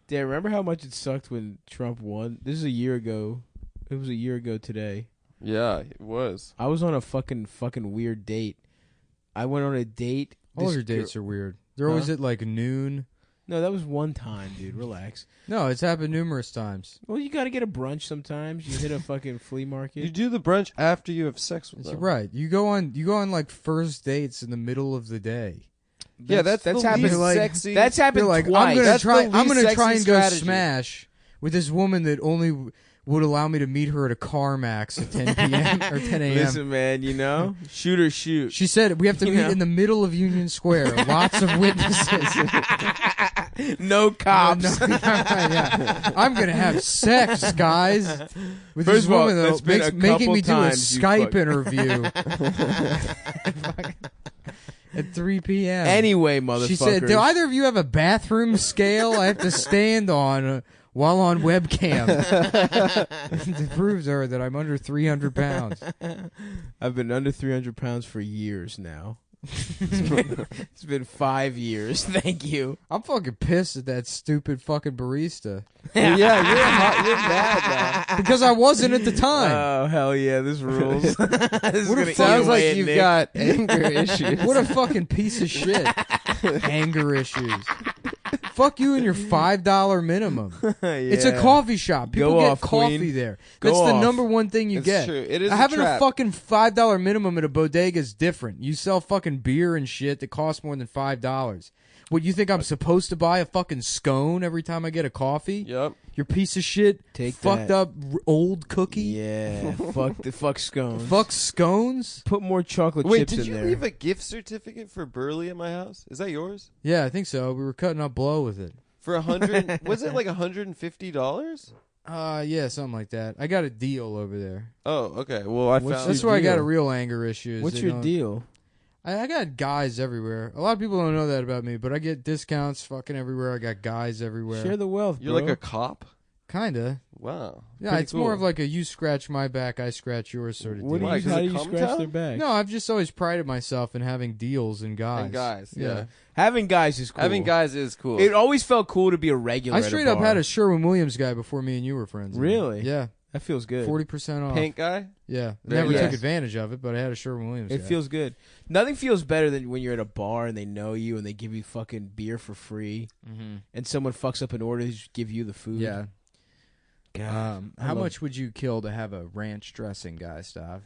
S2: Damn, remember how much it sucked when Trump won? This is a year ago. It was a year ago today.
S3: Yeah, it was.
S2: I was on a fucking weird date. I went on a date.
S1: All
S2: This
S1: your dates are weird. They're always at like noon.
S2: No, that was one time, dude. Relax.
S1: No, it's happened numerous times.
S2: Well, you got to get a brunch sometimes. You hit a fucking flea market.
S3: You do the brunch after you have sex with
S1: That's
S3: them.
S1: right. You go on like first dates in the middle of the day.
S3: Yeah, that's the
S2: happened.
S3: least
S1: like-
S3: sexy.
S2: That's happened
S1: You're like,
S2: twice.
S1: I'm gonna
S3: That's
S1: try.
S3: the
S1: I'm
S3: least
S1: gonna try
S3: sexy
S1: and go
S3: strategy.
S1: smash with this woman that only would allow me to meet her at a CarMax at 10 p.m. or 10 a.m.
S2: Listen, man, you know, shoot or shoot.
S1: She said we have to
S2: You
S1: meet
S2: know?
S1: in the middle of Union Square. Lots of witnesses.
S2: No cops.
S1: No, yeah. I'm gonna have sex, guys. With
S2: First
S1: this
S2: of all,
S1: woman
S2: that's
S1: that
S2: been
S1: makes,
S2: a
S1: making
S2: couple
S1: me do a
S2: times you
S1: Skype
S2: fucked.
S1: interview at 3 p.m.
S2: Anyway, motherfuckers.
S1: She said, "Do either of you have a bathroom scale I have to stand on while on webcam to prove to her that I'm under 300 pounds?"
S2: I've been under 300 pounds for years now. It's been 5 years. Thank you.
S1: I'm fucking pissed at that stupid fucking barista.
S3: Well, yeah, you're mad now.
S1: Because I wasn't at the time.
S2: Oh hell yeah, this rules. This is
S1: What
S2: gonna
S1: a
S2: eat
S3: Sounds like
S2: away at
S3: you've
S2: Nick.
S3: got anger issues.
S1: What a fucking piece of shit. Anger issues. Fuck you and your $5 minimum. It's a
S2: Yeah.
S1: coffee shop. People
S2: Go
S1: get
S2: off,
S1: coffee
S2: queen.
S1: there.
S2: Go
S1: That's the
S2: off.
S1: number one thing you
S3: It's
S1: get.
S3: true. It is
S1: Having
S3: a
S1: a
S3: trap.
S1: fucking $5 minimum at a bodega is different. You sell fucking beer and shit that costs more than $5. What, you think I'm supposed to buy a fucking scone every time I get a coffee?
S3: Yep.
S1: Your piece of shit,
S2: Take
S1: fucked
S2: that.
S1: up old cookie.
S2: Yeah. fuck scones.
S1: Fuck scones.
S2: Put more chocolate
S3: Wait,
S2: chips
S3: did
S2: in
S3: you
S2: there.
S3: leave a gift certificate for Burley at my house? Is that yours?
S1: Yeah, I think so. We were cutting up blow with it.
S3: For $100? Was it like $150?
S1: Yeah, something like that. I got a deal over there.
S3: Oh, okay. Well, I
S2: What's
S3: found.
S1: That's
S2: your
S1: where I got a
S2: deal?
S1: real anger issue. is
S2: What's
S1: they
S2: your
S1: don't-
S2: deal?
S1: I got guys everywhere. A lot of people don't know that about me, but I get discounts fucking everywhere. I got guys everywhere.
S2: Share the wealth,
S3: You're
S2: bro.
S3: like a cop.
S1: Kinda.
S3: Wow.
S1: Yeah,
S3: Pretty
S1: it's
S3: cool.
S1: more of like a you scratch my back, I scratch yours sort of
S2: What do
S1: deal.
S3: Why,
S2: you,
S3: 'cause
S2: how
S3: of
S2: do you scratch
S3: Cumtown?
S2: their back?
S1: No, I've just always prided myself in having deals and guys.
S3: And guys. Yeah.
S2: Having guys is cool.
S3: Having guys is cool.
S2: It always felt cool to be a regular.
S1: I
S2: at a
S1: straight up
S2: bar.
S1: had a Sherwin-Williams guy before me and you were friends.
S2: Really?
S1: Yeah.
S2: That feels good.
S1: 40% off.
S3: Pink guy?
S1: Yeah.
S3: Very
S1: Never
S3: nice.
S1: took advantage of it, but I had a Sherwin-Williams
S2: It
S1: guy.
S2: feels good. Nothing feels better than when you're at a bar and they know you and they give you fucking beer for free,
S1: Mm-hmm.
S2: and someone fucks up an order, they just give you the food.
S1: Yeah.
S2: God. I
S1: How
S2: love-
S1: much would you kill to have a ranch dressing guy, Stav?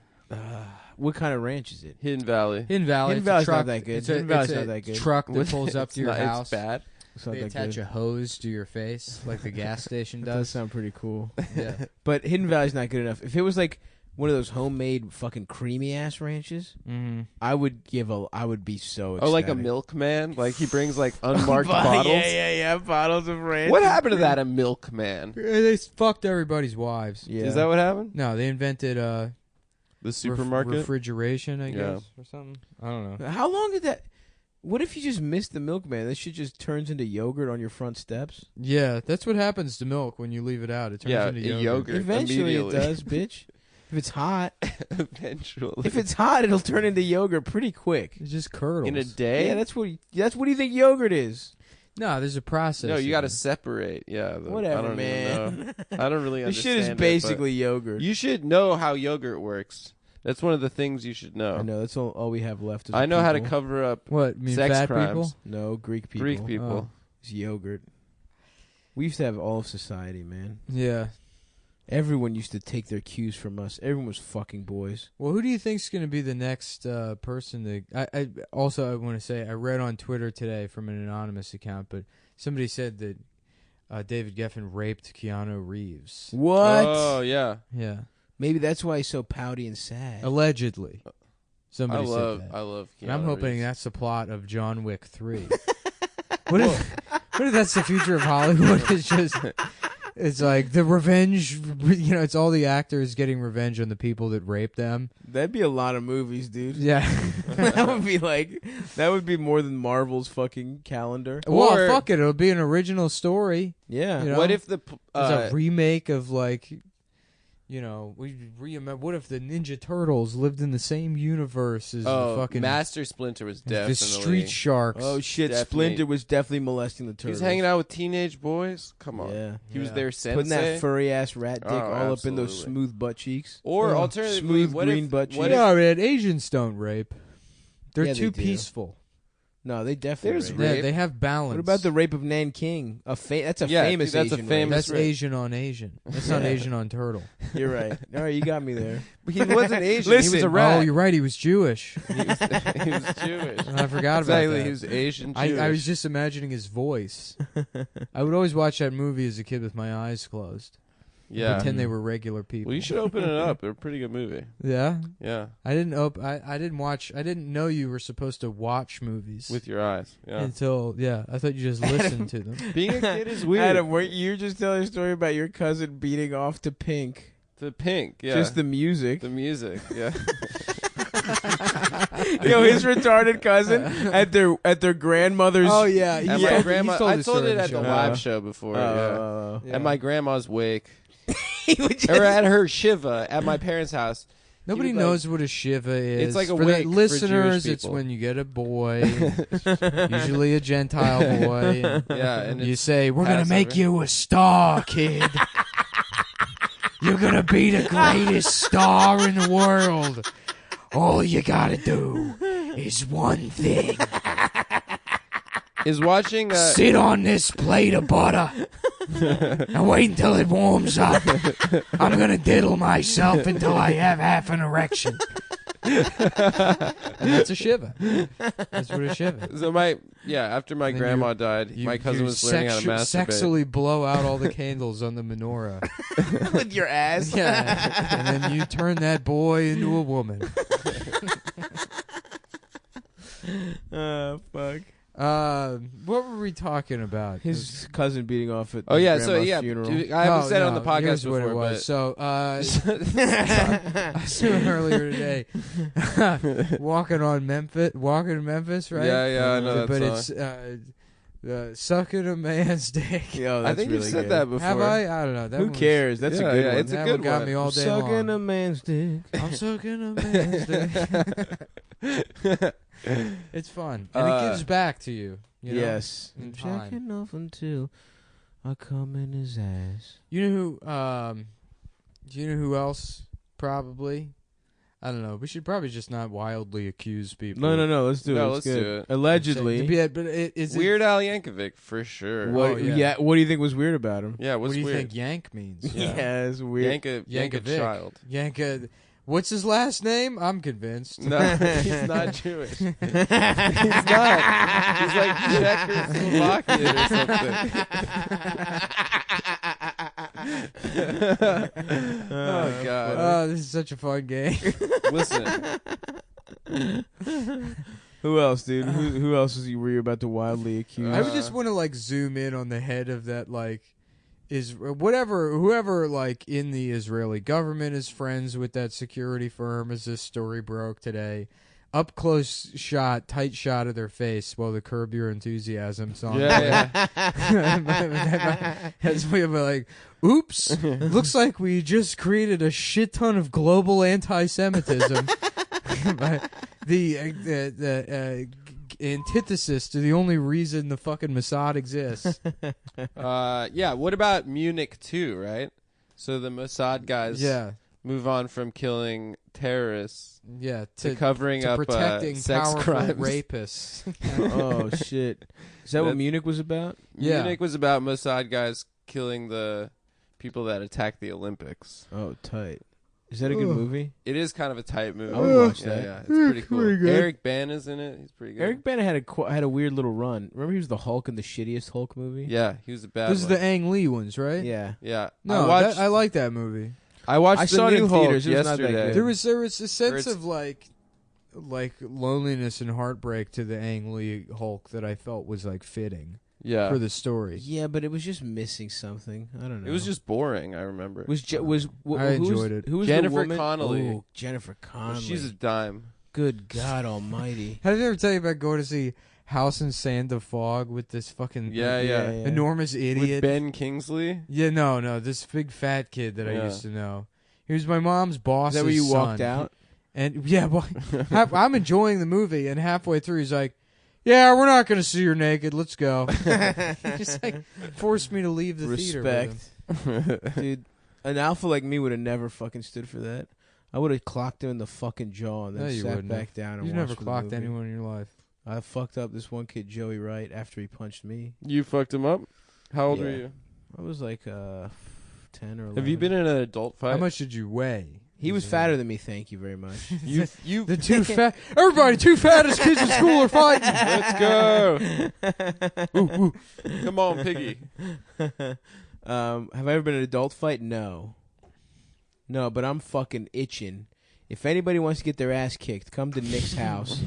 S2: What kind of ranch is it?
S3: Hidden Valley.
S1: Hidden Valley.
S2: Hidden
S1: it's a
S2: Valley's
S1: truck.
S2: not that good.
S1: It's a,
S2: Hidden Valley's
S1: it's a
S2: not that good.
S1: truck that
S3: What-
S1: pulls up
S3: it's
S1: to your
S3: not-
S1: house.
S3: It's bad.
S2: It's not
S1: They
S2: that
S1: attach
S2: good.
S1: a hose to your face like the gas station
S2: That does
S1: does.
S2: sound pretty cool.
S1: Yeah.
S2: But Hidden Valley's not good enough. If it was like one of those homemade fucking creamy ass ranches,
S1: Mm-hmm.
S2: I would be so ecstatic.
S3: Oh, like a milkman? Like he brings like unmarked bottles?
S2: Yeah, bottles of ranch.
S3: What happened to that, a milkman?
S1: They fucked everybody's wives.
S2: Yeah.
S3: Is that what happened?
S1: No, they invented
S3: The supermarket?
S1: refrigeration, I
S3: Yeah.
S1: guess, or something. I don't know.
S2: How long did that? What if you just missed the milkman? This shit just turns into yogurt on your front steps.
S1: Yeah, that's what happens to milk when you leave it out. It turns
S3: Yeah,
S1: into
S3: a
S1: yogurt.
S3: yogurt.
S2: Eventually, it
S3: immediately.
S2: does, bitch. If it's hot,
S3: Eventually.
S2: if it's hot, it'll turn into yogurt pretty quick.
S1: It just curdles.
S3: in a day?
S2: Yeah, that's what do you think yogurt is?
S1: No, there's a process.
S3: No, you got to
S1: in it.
S3: separate. Yeah.
S2: Whatever,
S3: I don't
S2: man.
S3: Even know. I don't really
S2: This
S3: understand
S2: shit is
S3: it,
S2: basically
S3: but
S2: yogurt.
S3: You should know how yogurt works. That's one of the things you should know.
S2: I know that's all we have left. As a
S3: I know how to
S2: people.
S3: cover up
S1: What? You mean
S3: sex
S1: fat
S3: crimes.
S1: people?
S2: No, Greek people.
S3: Greek people.
S2: It's yogurt. We used to have all of society, man.
S1: Yeah.
S2: Everyone used to take their cues from us. Everyone was fucking boys.
S1: Well, who do you think's going to be the next person to? I want to say I read on Twitter today from an anonymous account, but somebody said that David Geffen raped Keanu Reeves.
S2: What?
S3: Oh, yeah.
S1: Yeah,
S2: Maybe that's why he's so pouty and sad.
S1: allegedly. Somebody
S3: I love
S1: said that.
S3: I love
S1: And I'm
S3: Keanu
S1: hoping
S3: Reeves.
S1: that's the plot of John Wick 3. What if that's the future of Hollywood? It's just it's like the revenge. You know, it's all the actors getting revenge on the people that raped them.
S2: That'd be a lot of movies, dude.
S1: Yeah.
S2: that would be more than Marvel's fucking calendar.
S1: Well,
S3: Or-
S1: fuck it. It'll be an original story.
S2: Yeah.
S1: You know?
S3: What if the
S1: It's a remake of like, you know, what if the Ninja Turtles lived in the same universe as the fucking
S3: Master Splinter was
S1: the
S3: definitely
S1: Street Sharks?
S2: Oh shit!
S3: Definitely.
S2: Splinter was definitely molesting the
S3: He
S2: turtles.
S3: was hanging out with teenage boys. Come on,
S2: Yeah.
S3: he was
S1: Yeah.
S3: their sensei.
S2: Putting that furry ass rat dick
S3: Oh,
S2: all up in those
S3: absolutely.
S2: smooth butt cheeks.
S3: or
S1: Yeah.
S3: alternatively,
S2: Smooth
S3: what
S2: green
S3: if,
S2: butt
S3: what
S2: cheeks.
S3: if-
S1: No, man, Asians don't rape. They're
S2: Yeah, they
S1: too
S2: do.
S1: peaceful.
S2: No, they definitely.
S3: There's
S2: rape.
S1: Yeah,
S3: Rape?
S1: they have balance.
S2: What about the rape of Nanking? That's a
S3: Yeah,
S2: famous.
S3: that's a
S2: Asian
S3: famous-
S2: rape.
S1: That's
S3: rape.
S1: Asian on Asian. That's not
S2: Yeah.
S1: Asian on turtle.
S2: You're right. All right, you got me there.
S3: he wasn't Asian. he was
S2: Listen.
S3: a rat.
S1: Oh, you're right. He was Jewish.
S3: he was Jewish.
S1: I forgot
S3: Exactly,
S1: about that.
S3: he was Asian Jewish.
S1: I was just imagining his voice. I would always watch that movie as a kid with my eyes closed.
S3: yeah.
S1: Pretend they were regular people.
S3: Well, you should open it up. They're a pretty good movie.
S1: Yeah.
S3: Yeah,
S1: I didn't watch. I didn't know you were supposed to watch movies
S3: with your eyes. Yeah,
S1: until I thought you just listened to them.
S3: being a kid is weird.
S2: Adam, weren't you just telling a story about your cousin beating off to Pink?
S3: The Pink, yeah,
S2: Just the music.
S3: the music, yeah.
S2: Yo, his retarded cousin at their grandmother's.
S1: Oh yeah,
S3: And
S1: yeah.
S3: my grandma. I told
S1: story
S3: it
S1: on
S3: at the
S1: show.
S3: live show before.
S2: Oh.
S3: Yeah. At my grandma's wake,
S2: He would just-
S3: or at her shiva at my parents' house.
S1: Nobody
S3: would, like-
S1: knows what a shiva is.
S3: It's like a
S1: for
S3: wake
S1: the
S3: for
S1: listeners.
S3: Jewish
S1: It's
S3: people.
S1: when you get a boy, usually a Gentile boy, and
S3: Yeah, and
S1: you
S3: it's
S1: say, "We're gonna make
S3: Passover.
S1: you a star, kid. You're gonna be the greatest star in the world. All you gotta do is one thing:
S3: is watching.
S1: sit on this plate of butter and wait until it warms up. I'm gonna diddle myself until I have half an erection." And that's a shiva. That's what a shiva is.
S3: So after my
S1: Then
S3: grandma died, my cousin was learning how to masturbate.
S1: Sexually blow out all the candles on the menorah.
S2: With your ass.
S1: Yeah. And then you turn that boy into a woman.
S2: Fuck.
S1: What were we talking about?
S2: His cousin beating off at
S3: Oh yeah,
S2: his
S3: so
S2: grandma's
S3: yeah,
S2: funeral.
S3: I haven't said it on the podcast
S1: here's
S3: before,
S1: what it was.
S3: but
S1: So, I saw him earlier today, walking in Memphis, right?
S3: Yeah, I know that
S1: But
S3: song.
S1: it's sucking a man's dick.
S2: Yo, that's
S3: I think
S2: really
S3: you said
S2: good.
S3: that before.
S1: Have I? I don't know. That
S2: Who
S1: one was-
S2: cares? That's
S3: Yeah,
S2: a good
S3: yeah,
S2: one.
S3: it's a
S1: that
S3: good
S1: one got
S3: one.
S1: me all day
S2: Sucking
S1: long.
S2: a man's dick.
S1: I'm sucking a man's dick. It's fun, and it gives back to you. You know?
S2: Yes.
S1: In
S2: I'm
S1: time.
S2: jacking off until I come in his ass.
S1: You know who? Do you know who else? Probably. I don't know. We should probably just not wildly accuse people.
S2: No. Let's do it.
S3: No,
S2: It's
S3: let's
S2: good.
S3: do it.
S2: Allegedly.
S1: Yeah, but is
S3: Weird Al Yankovic for sure.
S2: What?
S1: Oh, yeah.
S2: yeah. What do you think was weird about him?
S3: Yeah,
S1: What
S3: what's
S1: do you
S3: weird?
S1: think Yank means?
S2: Yeah, it's weird.
S3: Yank a
S1: Yankovic.
S3: child.
S1: Yanka. What's his last name? I'm convinced.
S3: No, he's not Jewish. He's not. He's like Czechoslovakian or something. Oh God!
S1: Oh, this is such a fun game.
S3: Listen,
S2: Who else, dude? Who else were you about to wildly accuse?
S1: I would just want to like zoom in on the head of that whoever like in the Israeli government is friends with that security firm, as this story broke today. Up close shot, tight shot of their face while the Curb Your Enthusiasm song.
S3: yeah.
S1: As we were like, oops, looks like we just created a shit ton of global anti-Semitism. the antithesis to the only reason the fucking Mossad exists.
S3: Yeah. What about Munich too? Right. So the Mossad guys move on from killing terrorists to covering
S1: to
S3: up
S1: protecting
S3: sex
S1: powerful
S3: crimes.
S1: rapists.
S2: Oh shit! Is that what Munich was about?
S1: Yeah.
S3: Munich was about Mossad guys killing the people that attacked the Olympics.
S2: Oh, tight. Is that a good movie?
S3: It is kind of a tight movie.
S2: I would watch
S3: yeah,
S2: that.
S3: Yeah, it's pretty cool.
S1: pretty good.
S3: Eric Bana's in it. He's pretty good.
S2: Eric Bana had a weird little run. Remember, he was the Hulk in the shittiest Hulk movie.
S3: Yeah, he was a bad
S1: This is
S3: one.
S1: the Ang Lee ones, right?
S2: Yeah.
S3: Yeah.
S1: No, I like that movie.
S3: I watched
S2: I
S3: the
S2: saw it
S3: new
S2: in
S3: Hulk
S2: theaters. It was not that
S3: yesterday.
S2: good.
S1: There was a sense
S3: it's-
S1: of like loneliness and heartbreak to the Ang Lee Hulk that I felt was like fitting
S3: Yeah.
S1: for the story.
S2: Yeah, but it was just missing something. I don't know.
S3: It was just boring, I remember.
S2: I
S1: enjoyed it.
S2: Who was
S3: Jennifer
S2: the woman?
S3: Connelly.
S2: Oh, Jennifer Connelly.
S3: She's a dime.
S2: Good God Almighty.
S1: How did I ever tell you about going to see House in Santa Fog with this fucking
S3: Yeah.
S1: enormous idiot?
S3: With Ben Kingsley.
S1: Yeah, no, this big fat kid that I
S3: Yeah.
S1: used to know. He was my mom's boss's
S2: Is that where you
S1: son.
S2: walked out?
S1: And yeah, well, I'm enjoying the movie, and halfway through, he's like, "Yeah, we're not going to see her naked. Let's go." He just like forced me to leave the theater. With
S2: Respect. Dude, an alpha like me would have never fucking stood for that. I would have clocked him in the fucking jaw and
S1: No,
S2: then
S1: you
S2: sat
S1: wouldn't
S2: back
S1: have.
S2: down and
S1: You've
S2: watched
S1: never
S2: the
S1: clocked
S2: movie.
S1: anyone in your life.
S2: I fucked up this one kid, Joey Wright, after he punched me.
S3: You fucked him up? How old were
S2: Yeah.
S3: you?
S2: I was like 10 or 11.
S3: Have you been in an adult fight?
S1: How much did you weigh?
S2: He was fatter than me, thank you very much.
S3: You
S1: The two fat. Everybody, two fattest kids in school are fighting.
S3: Let's go. Come on, Piggy.
S2: Have I ever been in an adult fight? No, but I'm fucking itching. If anybody wants to get their ass kicked, come to Nick's house.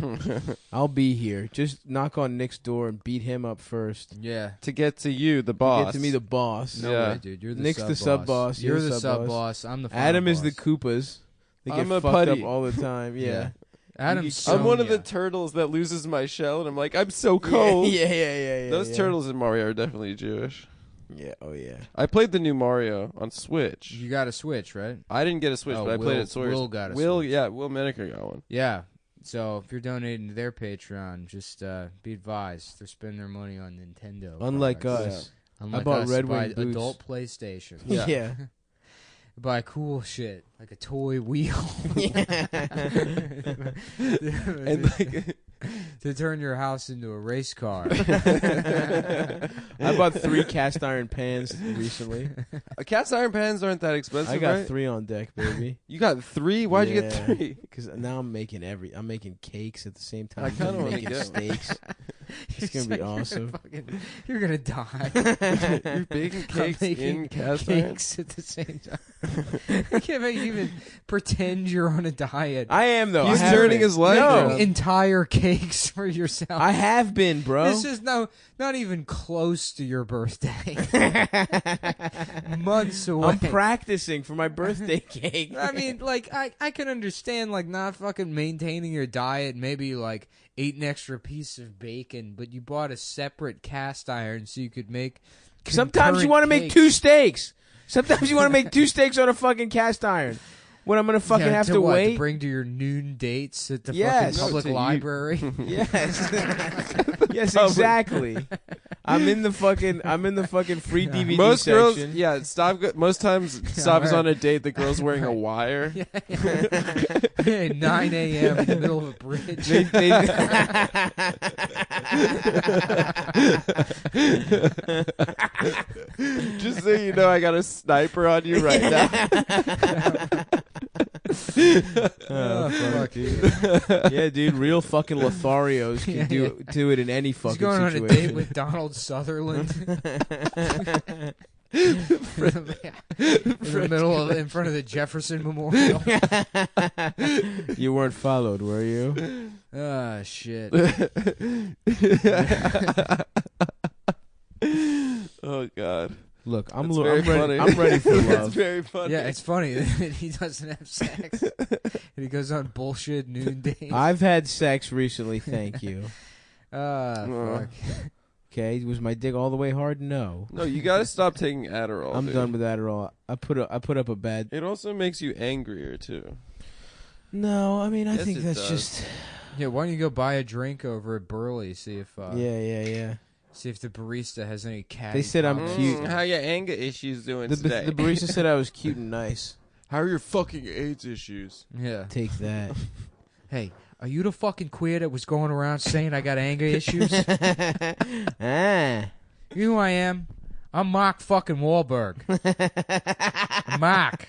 S2: I'll be here. Just knock on Nick's door and beat him up first.
S1: Yeah.
S3: To get to you, the boss.
S2: Get to me, the boss.
S1: No
S3: Yeah.
S1: way, dude. You're the
S2: Nick's
S1: sub
S2: the sub boss.
S1: You're
S2: You're
S1: the
S2: the
S1: sub
S2: sub
S1: boss. I'm the final
S2: Adam is the
S1: boss.
S2: Koopas. They get
S3: I'm a
S2: fucked
S3: putty.
S2: up all the time. Yeah.
S1: Adam's
S3: I'm one of the
S1: Sonya.
S3: turtles that loses my shell, and I'm like, I'm so cold.
S2: Yeah.
S3: Those
S2: yeah.
S3: turtles in Mario are definitely Jewish.
S2: Yeah. Oh yeah.
S3: I played the new Mario on Switch.
S1: You got a Switch, right?
S3: I didn't get a Switch, but I played it.
S1: Will got a
S3: Will,
S1: Switch.
S3: yeah, Will Menaker got one.
S1: Yeah. So if you're donating to their Patreon, just be advised they're spending their money on Nintendo.
S2: Unlike
S1: products.
S2: us.
S1: Unlike
S2: I bought
S1: us,
S2: Red
S1: buy
S2: Wing boots.
S1: adult PlayStation.
S2: Yeah.
S1: Buy cool shit like a toy wheel.
S3: And like,
S1: to turn your house into a race car.
S2: I bought 3 cast iron pans recently.
S3: cast iron pans aren't that expensive.
S2: I got
S3: right?
S2: 3 on deck, baby.
S3: You got 3? Why'd you get
S2: Yeah.
S3: 3?
S2: Because now I'm making cakes at the same time.
S3: I kinda
S2: I'm
S3: wanna
S2: making
S3: get-
S2: steaks. It's gonna be awesome.
S1: You're gonna die.
S3: You're baking cakes
S1: Making
S3: in cast iron.
S1: cakes at the same time. I can't make you even pretend you're on a diet.
S2: I am though.
S3: He's
S2: I have
S3: turning
S2: been.
S3: his life
S2: No,
S3: around.
S1: Entire cakes for yourself.
S2: I have been, bro.
S1: This is not even close to your birthday. Months away.
S2: I'm practicing for my birthday cake.
S1: I mean, like, I can understand, like, not fucking maintaining your diet, maybe, like, ate an extra piece of bacon, but you bought a separate cast iron so you could make
S2: Sometimes you want to make 2 steaks. Sometimes you want to make 2 steaks on a fucking cast iron. When I'm gonna fucking have to
S1: what,
S2: wait.
S1: to bring to your noon dates at the
S2: Yes.
S1: fucking public
S3: No, to you.
S1: library.
S2: Yes. Yes, exactly. I'm in the fucking free DVD
S3: Most
S2: section.
S3: girls, yeah. Most times, Stav is
S1: right.
S3: on a date. The girl's wearing a wire.
S1: 9 a.m. in the middle of a bridge.
S3: Just so you know, I got a sniper on you right now.
S2: Oh, fuck, dude. Yeah, dude, real fucking Lotharios can do it in any fucking
S1: He's going
S2: situation.
S1: on a date with Donald Sutherland. in front of the Jefferson Memorial.
S2: You weren't followed, were you?
S1: Ah, shit.
S3: Oh God.
S2: Look, I'm
S3: That's very funny.
S2: ready for
S3: It's
S2: love.
S3: very funny.
S1: Yeah, it's funny that he doesn't have sex. And he goes on bullshit noon dates.
S2: I've had sex recently, thank you.
S1: Fuck.
S2: Okay, was my dick all the way hard? No.
S3: No, you got to stop taking Adderall.
S2: I'm
S3: dude.
S2: done with Adderall. I put up a bad.
S3: It also makes you angrier too.
S2: No, I mean I
S3: Yes,
S2: think
S3: it
S2: that's
S3: does.
S2: just.
S1: Yeah, why don't you go buy a drink over at Burley, see if
S2: Yeah.
S1: see if the barista has any cat.
S2: They said I'm cute.
S3: How your anger issues doing
S2: The
S3: today?
S2: barista said I was cute and nice.
S3: How are your fucking AIDS issues?
S1: Yeah.
S2: Take that.
S1: Hey, are you the fucking queer that was going around saying I got anger issues?
S2: Ah.
S1: You know who I am? I'm Mark fucking Wahlberg. Mark.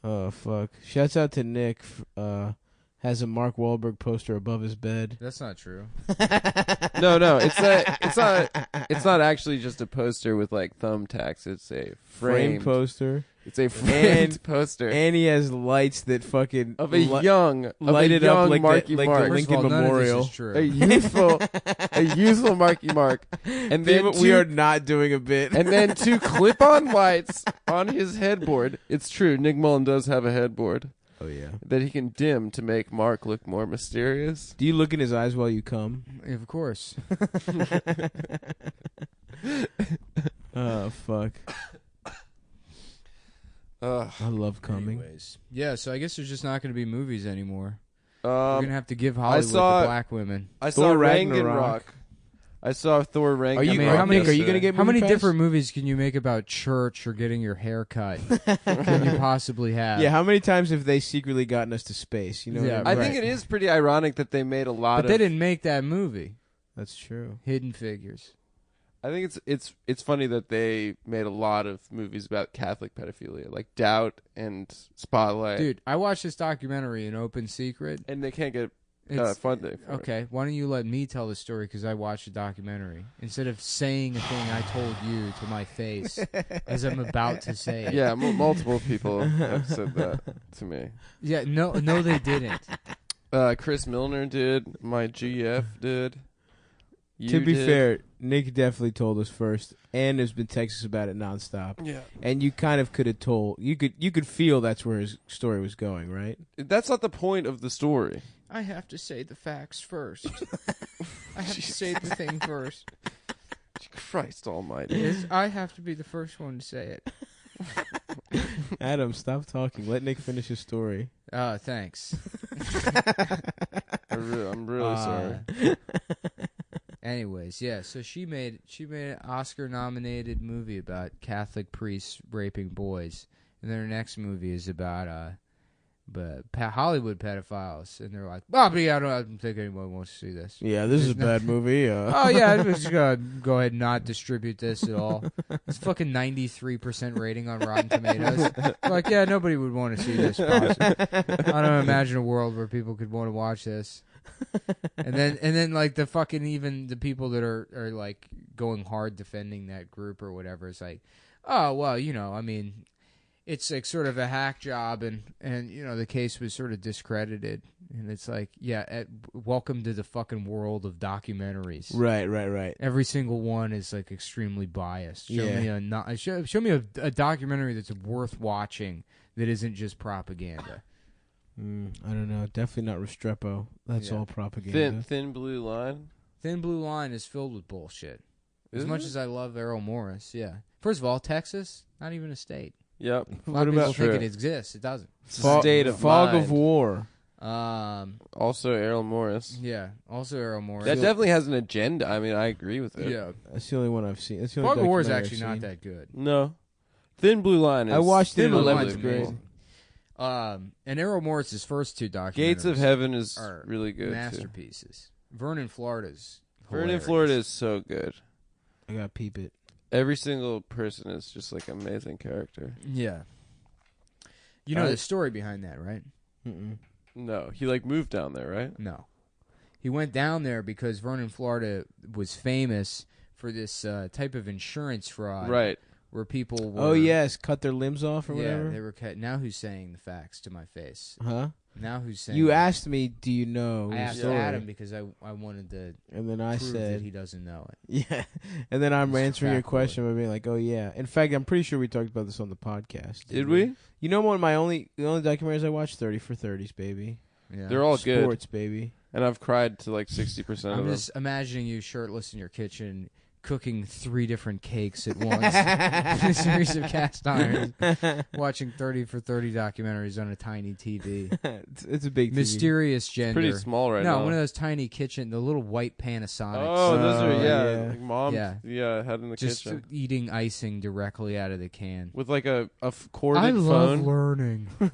S2: Oh fuck! Shouts out to Nick. Has a Mark Wahlberg poster above his bed.
S1: That's not true.
S3: No, it's not actually just a poster with like thumbtacks. It's a
S2: Frame
S3: framed
S2: poster,
S3: It's a framed poster
S2: and he has lights that fucking
S3: of a young
S2: like
S3: Marky Mark.
S2: the
S1: First of
S2: Lincoln
S1: all, none
S2: Memorial.
S1: of this is true.
S3: a youthful Marky Mark, and then
S2: We are not doing a bit.
S3: and then 2 clip-on lights on his headboard. It's true. Nick Mullen does have a headboard
S2: Oh yeah.
S3: that he can dim to make Mark look more mysterious.
S2: Do you look in his eyes while you come?
S1: Of course.
S2: Oh fuck!
S3: Ugh.
S2: I love coming.
S1: Anyways. Yeah, so I guess there's just not going to be movies anymore. We're
S3: Um,
S1: going to have to give Hollywood
S3: saw-
S1: the black women.
S3: I saw
S2: Thor
S3: Ragnarok.
S2: Ragnarok.
S3: I saw Thor Ragnarok.
S2: Are you?
S1: I mean, how many-
S2: Nick, are you gonna get?
S1: How many
S2: movie pass?
S1: different movies can you make about church or getting your hair cut? Can you possibly have?
S2: Yeah. How many times have they secretly gotten us to space? You know.
S1: Yeah,
S2: what I
S3: I
S2: mean?
S3: think it is pretty ironic that they made a lot
S1: But
S3: of.
S1: they didn't make that movie.
S2: That's true.
S1: Hidden Figures.
S3: I think it's funny that they made a lot of movies about Catholic pedophilia, like Doubt and Spotlight.
S1: Dude, I watched this documentary, An Open Secret.
S3: And they can't get
S1: It's,
S3: funding. For it.
S1: okay, why don't you let me tell the story because I watched the documentary instead of saying a thing I told you to my face as I'm about to say it.
S3: Yeah, multiple people have said that to me.
S1: Yeah, no, they didn't.
S3: Chris Milner did. My GF did. You
S2: To be
S3: did.
S2: fair, Nick definitely told us first, and has been texting us about it nonstop.
S3: Yeah,
S2: And you kind of could have told. You could feel that's where his story was going, right?
S3: that's not the point of the story.
S1: I have to say the facts first. I have to say the thing first.
S3: Christ almighty.
S1: I have to be the first one to say it.
S2: Adam, stop talking. Let Nick finish his story.
S1: Thanks.
S3: I'm really sorry.
S1: Anyways, yeah. So she made an Oscar-nominated movie about Catholic priests raping boys, and then her next movie is about Hollywood pedophiles, and they're like, "Oh, but yeah, I don't think anyone wants to see this."
S2: Yeah, this is a bad movie.
S1: Oh yeah, I'm just gonna go ahead and not distribute this at all. It's fucking 93% rating on Rotten Tomatoes. Like, yeah, nobody would want to see this. I don't imagine a world where people could want to watch this. And then like the fucking even the people that are like going hard defending that group or whatever is like, oh well, I mean, it's like sort of a hack job, and the case was sort of discredited, and it's like, yeah, welcome to the fucking world of documentaries.
S2: Right.
S1: Every single one is like extremely biased. Show me a documentary that's worth watching that isn't just propaganda.
S2: I don't know. Definitely not Restrepo. That's all propaganda.
S3: Thin Blue Line.
S1: Thin Blue Line is filled with bullshit. As
S3: Isn't
S1: much
S3: it?
S1: as I love Errol Morris, yeah. First of all, Texas, not even a state.
S3: Yep.
S1: A lot of
S2: about-
S1: people think it exists. It doesn't.
S3: State of
S2: Fog
S3: mind.
S2: of War.
S3: Also, Errol Morris.
S1: Yeah. Also Errol Morris.
S3: That definitely has an agenda. I mean, I agree with it.
S1: Yeah.
S2: That's the only one I've seen. That's the only
S1: Fog of War is
S2: documentary
S1: actually
S2: I've
S1: not
S2: seen.
S1: that good.
S3: No. Thin Blue Line is.
S2: I watched it
S1: Thin
S2: in
S1: Blue
S2: 11th
S1: Line's
S2: grade.
S1: amazing. And Errol Morris's first two documentaries
S3: Gates of Heaven is
S1: are
S3: really good. Too.
S1: masterpieces. Vernon, Florida's
S3: Vernon,
S1: hilarious.
S3: Florida is so good.
S2: I gotta peep it.
S3: Every single person is just like an amazing character.
S1: Yeah. You know the story behind that, right?
S2: Mm-mm.
S3: No, he like moved down there, right?
S1: No. He went down there because Vernon, Florida was famous for this type of insurance fraud.
S3: Right.
S1: Where people were...
S2: Oh, yes. Cut their limbs off or
S1: yeah,
S2: whatever?
S1: they were cut. Now who's saying the facts to my face?
S2: Huh?
S1: Now who's saying...
S2: You asked me, do you know
S1: I
S2: the
S1: asked
S2: story?
S1: Adam because I wanted to
S2: And then I
S1: prove that
S2: said...
S1: he doesn't know it.
S2: Yeah. And then I'm
S1: Mr.
S2: answering your
S1: Fact
S2: question by being like, oh, yeah. In fact, I'm pretty sure we talked about this on the podcast.
S3: Did we?
S2: You know one of the only documentaries I watched? 30 for 30s, baby.
S1: Yeah.
S3: They're all good.
S2: Sports, baby.
S3: And I've cried to like 60% of
S1: I'm
S3: them.
S1: just imagining you shirtless in your kitchen cooking 3 different cakes at once in a series of cast irons, watching 30 for 30 documentaries on a tiny TV.
S2: It's a big TV.
S1: Mysterious gender.
S3: Pretty small right now.
S1: No, one of those tiny kitchen, the little white Panasonics.
S3: Oh, those are,
S2: yeah.
S3: like mom
S1: Yeah.
S3: had in the
S1: just
S3: kitchen.
S1: eating icing directly out of the can.
S3: With like a corded
S1: I love
S3: phone.
S1: learning.
S3: Do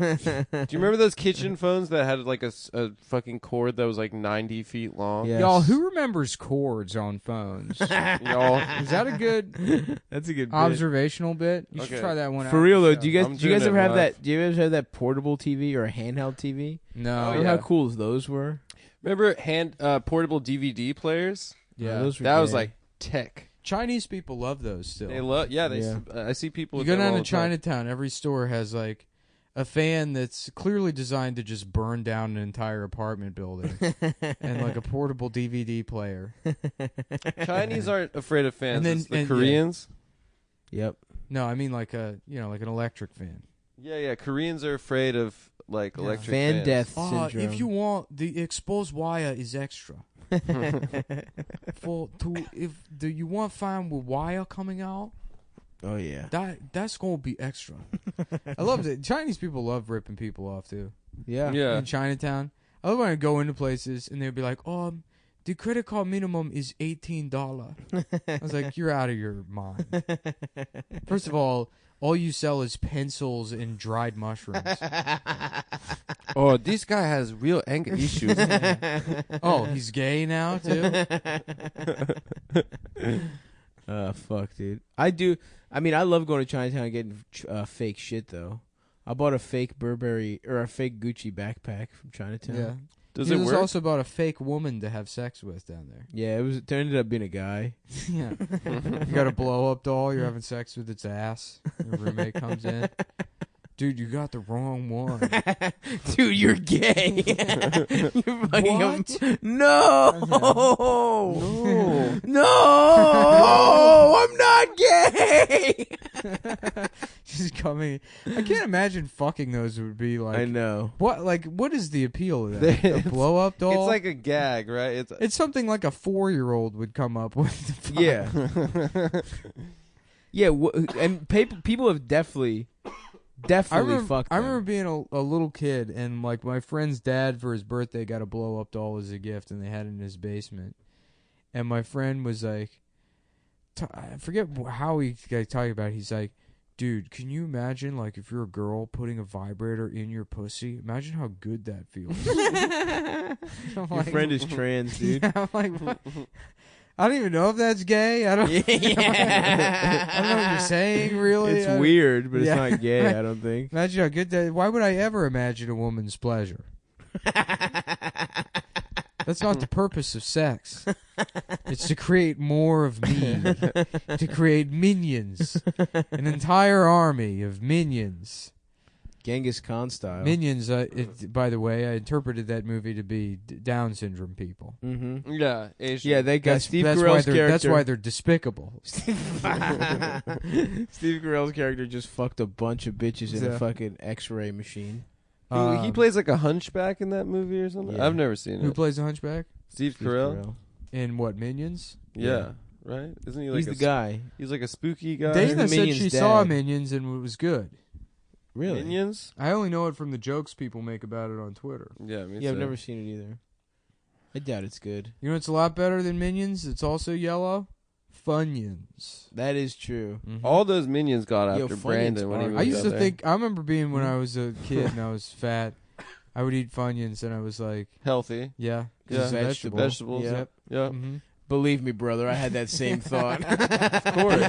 S3: you remember those kitchen phones that had like a fucking cord that was like 90 feet long?
S2: Yes.
S1: Y'all, who remembers cords on phones?
S3: Y'all,
S1: Is that a good
S2: That's a good bit.
S1: observational bit? You should
S3: Okay.
S1: try that one out.
S2: For real though,
S1: So-
S2: do you
S3: I'm
S2: guys
S3: doing
S2: ever
S3: it
S2: have
S3: live.
S2: that? Do you guys have that portable TV or a handheld TV?
S1: No.
S2: Remember
S3: yeah.
S2: how cool those were?
S3: remember portable DVD players?
S1: Yeah.
S2: those were
S3: That was
S2: gay.
S3: like tech.
S1: Chinese people love those still.
S3: They love. Yeah,
S2: Yeah.
S3: I see people.
S1: You
S3: with
S1: go
S3: them
S1: down
S3: all
S1: to
S3: the time.
S1: Chinatown, every store has like a fan that's clearly designed to just burn down an entire apartment building and like a portable DVD player.
S3: Chinese aren't afraid of fans.
S1: And then-
S3: It's the
S1: and- yeah.
S3: Koreans.
S2: Yep.
S1: No, I mean like an electric fan.
S3: Yeah. Koreans are afraid of like electric
S2: Fan
S3: fans.
S2: death syndrome.
S1: if you want, the exposed wire is extra. You want fan with wire coming out,
S2: Oh yeah.
S1: that's gonna be extra. I love it. Chinese people love ripping people off too.
S2: Yeah.
S3: Yeah.
S1: In Chinatown, I love when I go into places and they'd be like, the credit card minimum is $18. I was like, you're out of your mind. First of all you sell is pencils and dried mushrooms.
S3: Oh, this guy has real anger issues.
S1: Oh, he's gay now too?
S2: Fuck, dude. I mean, I love going to Chinatown and getting fake shit though. I bought a fake Burberry or a fake Gucci backpack from Chinatown.
S1: Yeah.
S3: Does
S1: He
S3: it
S1: was
S3: work?
S1: also about a fake woman to have sex with down there.
S2: Yeah, it ended up being a guy.
S1: Yeah. You got a blow up doll, you're having sex with its ass. Your roommate comes in. Dude, you got the wrong one.
S2: Dude, you're gay. You're fucking
S1: What?
S2: No.
S1: No.
S2: No. I'm not gay.
S1: just coming. I can't imagine fucking those would be like.
S2: I know.
S1: What is the appeal of that? A blow up doll?
S3: It's like a gag, right?
S1: It's something like a 4-year-old would come up with.
S2: Yeah. Yeah, and people have definitely fucked
S1: I
S2: them.
S1: remember being a little kid, and like my friend's dad for his birthday got a blow up doll as a gift, and they had it in his basement. And my friend was like, I forget how he got talking about it. He's like, dude, can you imagine like if you're a girl putting a vibrator in your pussy? Imagine how good that feels.
S2: Your friend is trans, dude.
S1: Yeah, I'm like, what? I don't even know if that's gay. I don't. I don't know what you're saying. Really,
S2: It's weird, but
S1: Yeah.
S2: it's not gay. I don't think.
S1: Imagine how good that. Why would I ever imagine a woman's pleasure? That's not the purpose of sex. It's to create more of me. To create minions. An entire army of minions.
S2: Genghis Khan style.
S1: Minions, by the way, I interpreted that movie to be Down syndrome people.
S2: Mm-hmm.
S3: Yeah, Asian.
S2: Yeah, they got Steve
S1: that's
S2: Carell's character.
S1: That's why they're despicable.
S2: Steve Carell's character just fucked a bunch of bitches in a fucking X-ray machine.
S3: He plays like a hunchback in that movie or something.
S2: Yeah.
S3: I've never seen
S1: Who
S3: it.
S1: plays the hunchback?
S3: Steve Carell.
S1: In what, Minions?
S3: Yeah, right. Isn't he like
S2: He's the guy.
S3: He's like a spooky guy.
S1: Dana said
S2: Minions'
S1: she
S2: dad.
S1: saw Minions and it was good.
S2: Really?
S3: Minions?
S1: I only know it from the jokes people make about it on Twitter.
S3: Yeah, me
S2: Yeah, I've
S3: too.
S2: never seen it either. I doubt it's good.
S1: You know what's a lot better than Minions? It's also yellow. Funyuns.
S2: That is true.
S1: Mm-hmm.
S3: All those minions got
S2: Yo,
S3: after
S2: Funyuns
S3: Brandon when he
S2: are
S3: was
S1: I used
S3: out
S1: to
S3: there.
S1: think. I remember being when I was a kid and I was fat. I would eat Funyuns and I was like,
S3: Healthy.
S1: yeah,
S3: Yeah,
S1: it's a vegetable.
S3: vegetables.
S2: Yep.
S3: Yeah.
S1: Mm-hmm.
S2: Believe me, brother, I had that same thought.
S3: Of course.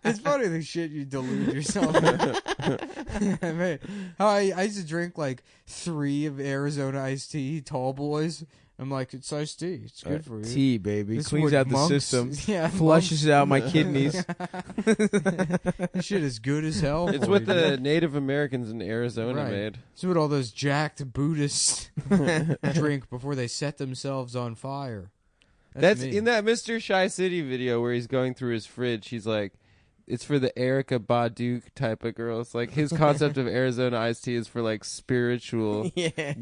S1: It's funny the shit you delude yourself. Man, how I used to drink like 3 of Arizona iced tea, tall boys. I'm like, it's iced tea. It's good for you.
S2: Tea, baby.
S1: This is
S2: Cleans
S1: what
S2: out the
S1: monks-
S2: system.
S1: Yeah,
S2: Flushes out my kidneys.
S1: this shit is good as hell.
S3: It's
S1: for
S3: what
S1: you,
S3: the
S1: dude.
S3: Native Americans in Arizona
S1: Right.
S3: made.
S1: It's what all those jacked Buddhists drink before they set themselves on fire.
S3: That's
S1: me.
S3: in that Mr. Shy City video where he's going through his fridge. He's like, it's for the Erica Badu type of girls. Like his concept of Arizona iced tea is for like spiritual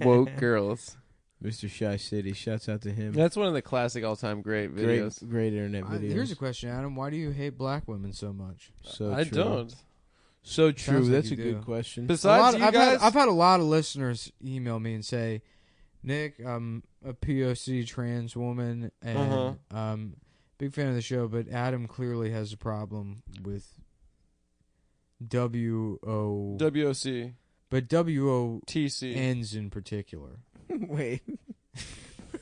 S3: woke girls.
S2: Mr. Shy City. Shouts out to him.
S3: That's one of the classic all-time great videos.
S2: Great internet videos.
S1: Here's a question, Adam. Why do you hate black women so much?
S2: So
S3: I
S2: true.
S3: don't.
S2: So true.
S1: Sounds like
S2: That's a
S1: you
S2: good
S1: do.
S2: question.
S3: Besides you guys,
S1: I've had a lot of listeners email me and say, Nick, I'm a POC trans woman and big fan of the show, but Adam clearly has a problem with WO,
S3: WOC,
S1: but WO
S3: TC.
S1: ends in particular.
S2: Wait.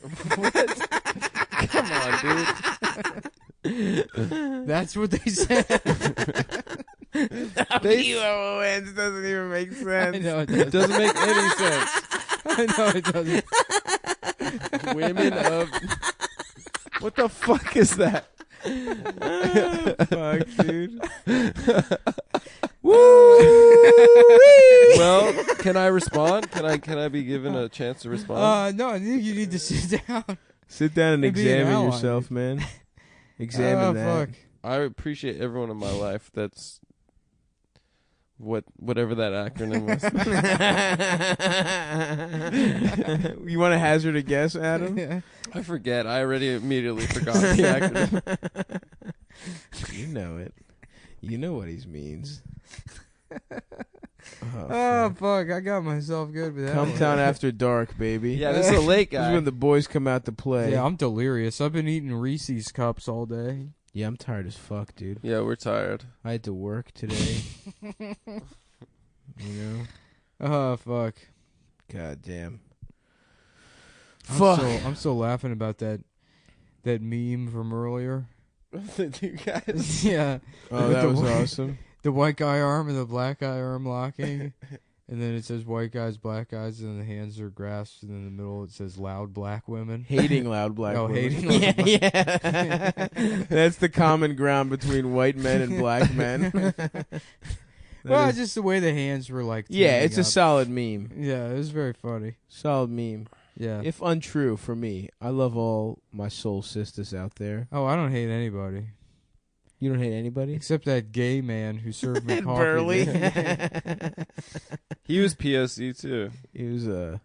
S3: Come on, dude.
S1: That's what they said.
S2: WONs doesn't even make sense.
S1: I know it
S3: It
S1: doesn't.
S3: doesn't make any sense.
S1: I know it doesn't.
S3: Women of... What the fuck is that?
S2: Fuck, dude.
S3: Well, can I respond? Can I be given a chance to respond?
S1: No, I think you need to sit down.
S2: Sit down and
S1: It'd be an
S2: examine
S1: ally.
S2: yourself, man. Examine
S1: Oh,
S2: that.
S1: fuck.
S3: I appreciate everyone in my life that's whatever that acronym was.
S2: You want to hazard a guess, Adam?
S1: Yeah.
S3: I forget. I already immediately forgot the acronym.
S2: You know it. You know what he means.
S1: Oh, fuck. I got myself good with that one.
S2: Cumtown after dark, baby.
S3: Yeah, this is a late
S2: This is
S3: guy.
S2: when the boys come out to play.
S1: Yeah, I'm delirious. I've been eating Reese's cups all day.
S2: Yeah, I'm tired as fuck, dude.
S3: Yeah, we're tired.
S2: I had to work today. You know?
S1: Oh, fuck.
S2: God damn.
S1: I'm
S2: Fuck.
S1: I'm still laughing about that meme from earlier.
S3: You guys.
S1: Yeah.
S2: Oh,
S1: With
S2: that
S1: the
S2: was
S1: white-
S2: awesome.
S1: The white guy arm and the black guy arm locking. And then it says white guys, black guys, and then the hands are grasped. And in the middle it says loud black women.
S2: Hating loud black
S1: Oh,
S2: women.
S1: hating loud black-
S2: yeah. That's the common ground between white men and black men.
S1: Well,
S2: is-
S1: just the way the hands were like.
S2: yeah,
S1: teaming
S2: it's a
S1: up.
S2: solid meme.
S1: Yeah, it was very funny.
S2: Solid meme.
S1: Yeah.
S2: If untrue for me, I love all my soul sisters out there.
S1: Oh, I don't hate anybody.
S2: You don't hate anybody?
S1: Except that gay man who served me coffee.
S2: Burley.
S3: He was POC too.
S2: He was a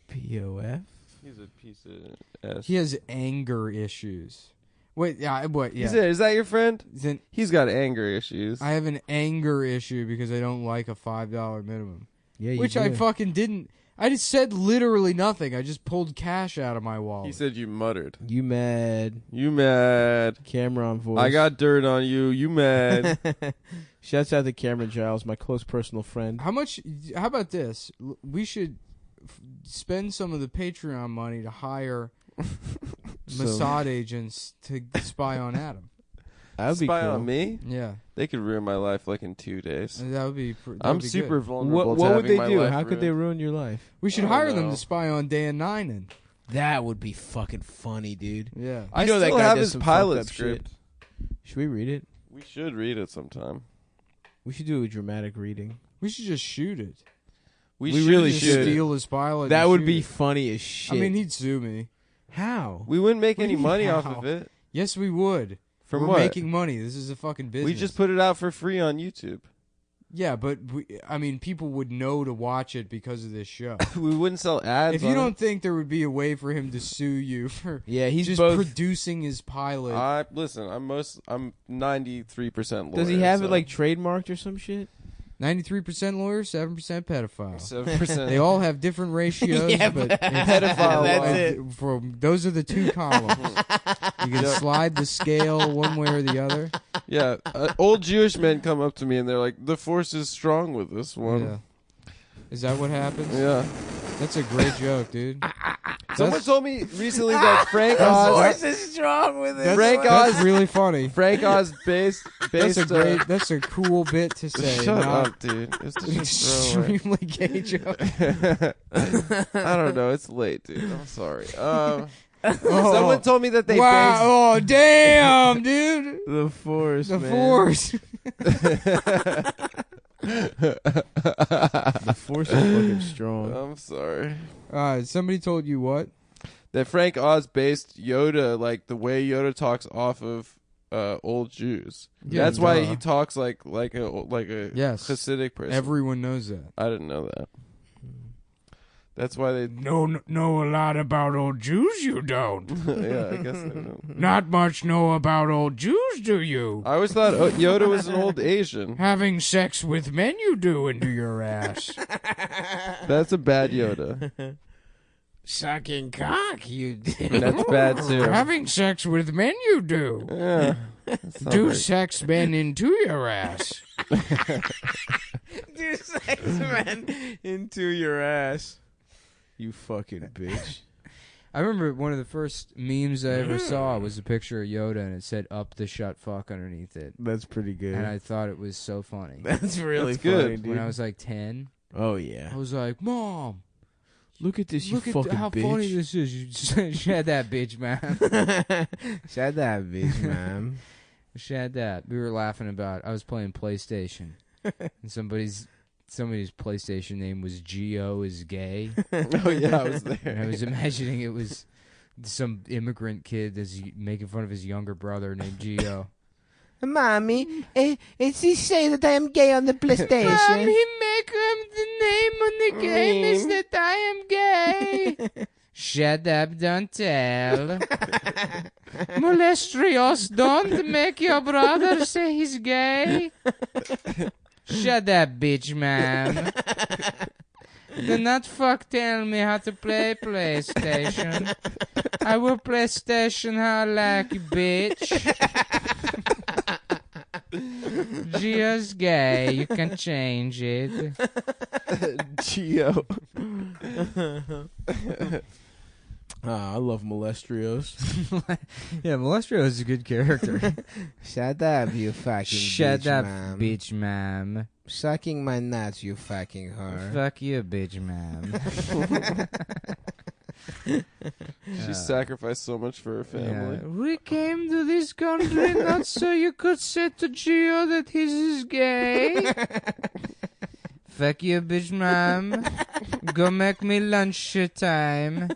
S2: POF.
S3: He's a piece of ass.
S1: He has anger issues. Wait, yeah, what? Yeah.
S3: Is that your friend?
S1: Then
S3: He's got anger issues.
S1: I have an anger issue because I don't like a $5 minimum.
S2: Yeah, you
S1: Which I
S2: do.
S1: fucking didn't. I just said literally nothing. I just pulled cash out of my wallet.
S3: He said you muttered.
S2: You mad?
S3: You mad?
S2: Cameron voice.
S3: I got dirt on you. You mad?
S2: Shouts out to Cameron Giles, my close personal friend.
S1: How about this? We should spend some of the Patreon money to hire Mossad agents to spy on Adam.
S2: That would be
S3: Spy
S2: cool.
S3: on me?
S1: Yeah.
S3: They could ruin my life like in 2 days.
S1: And that would be.
S3: I'm super vulnerable.
S2: What
S3: to
S2: would
S3: having
S2: they
S3: my
S2: do?
S3: life
S2: How could they
S3: ruined.
S2: ruin your life?
S1: We should
S3: I don't
S1: hire them
S3: know.
S1: to spy on Dan Ninen.
S2: That would be fucking funny, dude.
S1: Yeah.
S3: I
S2: You know that
S3: still
S2: guy
S3: have
S2: does
S3: his
S2: some
S3: pilot
S2: fucked up
S3: script.
S2: Should we read it?
S3: We should read it sometime.
S2: We should do a dramatic reading.
S1: We should just shoot it.
S3: We
S2: really
S1: Just
S2: should.
S1: steal his pilot.
S2: That
S1: and
S2: would
S1: shoot
S2: be
S1: it.
S2: funny as shit.
S1: I mean, he'd sue me.
S2: how?
S3: We wouldn't make
S1: What do
S3: any
S1: you mean,
S3: money off
S1: how?
S3: of it.
S1: Yes, we would.
S3: From
S1: We're
S3: what?
S1: making money. This is a fucking business.
S3: We just put it out for free on YouTube.
S1: Yeah, but people would know to watch it because of this show.
S3: We wouldn't sell ads.
S1: If you
S3: on
S1: don't think there would be a way for him to sue you for
S2: Yeah, he's
S1: just
S2: both.
S1: producing his pilot,
S3: listen. I'm 93% lawyer.
S2: Does he have
S3: so
S2: it like trademarked or some shit?
S1: 93% lawyer, 7% pedophile.
S3: 7%?
S1: They all have different ratios,
S2: Yeah,
S1: but
S2: but-
S3: Pedophile
S2: That's
S3: law.
S2: it.
S1: Those are the two columns. You can
S3: Yeah.
S1: slide the scale one way or the other.
S3: Yeah, old Jewish men come up to me and they're like, "The force is strong with this one."
S1: Yeah. Is that what happens?
S3: Yeah.
S1: That's a great joke, dude.
S3: Someone
S1: That's-
S3: told me recently that Frank Oz,
S2: is strong with
S1: That's,
S3: Frank
S1: that's
S3: Oz-
S1: really funny.
S3: Frank Oz based.
S1: That's a cool bit to say.
S3: Shut
S1: not
S3: up, dude. It's
S1: an
S3: just a throwaway.
S1: extremely gay joke.
S3: I don't know. It's late, dude. I'm sorry.
S1: Oh.
S3: Someone told me that they
S1: Wow! Oh, damn, dude.
S2: the force.
S1: The
S2: man.
S1: force.
S2: The force is fucking strong.
S3: I'm sorry.
S1: Somebody told you what?
S3: That Frank Oz based Yoda, like the way Yoda talks off of old Jews.
S1: Yeah,
S3: That's why
S1: duh.
S3: he talks like a
S1: Yes.
S3: Hasidic person.
S1: Everyone knows that.
S3: I didn't know that. That's why they.
S1: Know a lot about old Jews, you don't.
S3: Yeah, I guess I don't.
S1: Not much know about old Jews, do you?
S3: I always thought Yoda was an old Asian.
S1: Having sex with men you do into your ass.
S3: That's a bad Yoda.
S2: Sucking cock, you did.
S3: That's bad too.
S1: Having sex with men you do.
S3: Yeah. That's not
S1: Do
S3: very-
S1: sex men into your ass.
S2: Do sex man into your ass. You fucking bitch.
S1: I remember one of the first memes I ever saw was a picture of Yoda and it said "up the shut fuck" underneath it.
S2: That's pretty good.
S1: And I thought it was so funny.
S2: That's really
S3: That's good.
S2: funny, dude.
S1: When I was like 10,
S2: Oh yeah.
S1: I was like, Mom,
S2: Look at this, you
S1: look
S2: fucking
S1: at how
S2: bitch.
S1: funny this is. You shed that bitch, man.
S2: Shut that bitch, man.
S1: Shed that. We were laughing about, I was playing PlayStation. And somebody's PlayStation name was Geo is gay.
S3: Oh yeah, I was
S1: And I
S3: there.
S1: was imagining it was some immigrant kid that's making fun of his younger brother named Geo.
S2: Mommy, is he say that I am gay on the PlayStation?
S1: Mom, he make the name on the game is that I am gay. Shut up, don't tell. Molestrios, don't make your brother say he's gay. Shut up, bitch, man. Do not fuck tell me how to play PlayStation. I will PlayStation how I like, bitch. Gio's gay. You can change it.
S3: Geo.
S2: I love Molestrios.
S1: Yeah, Molestrio is a good character.
S2: Shut up, you fucking
S1: Shut
S2: bitch,
S1: up,
S2: ma'am.
S1: bitch, ma'am.
S2: Sucking my nuts, you fucking whore.
S1: Fuck you, bitch, ma'am.
S3: She sacrificed so much for her family.
S1: Yeah. We came to this country not so you could say to Gio that he is gay. Fuck you, bitch, ma'am. Go make me lunch time.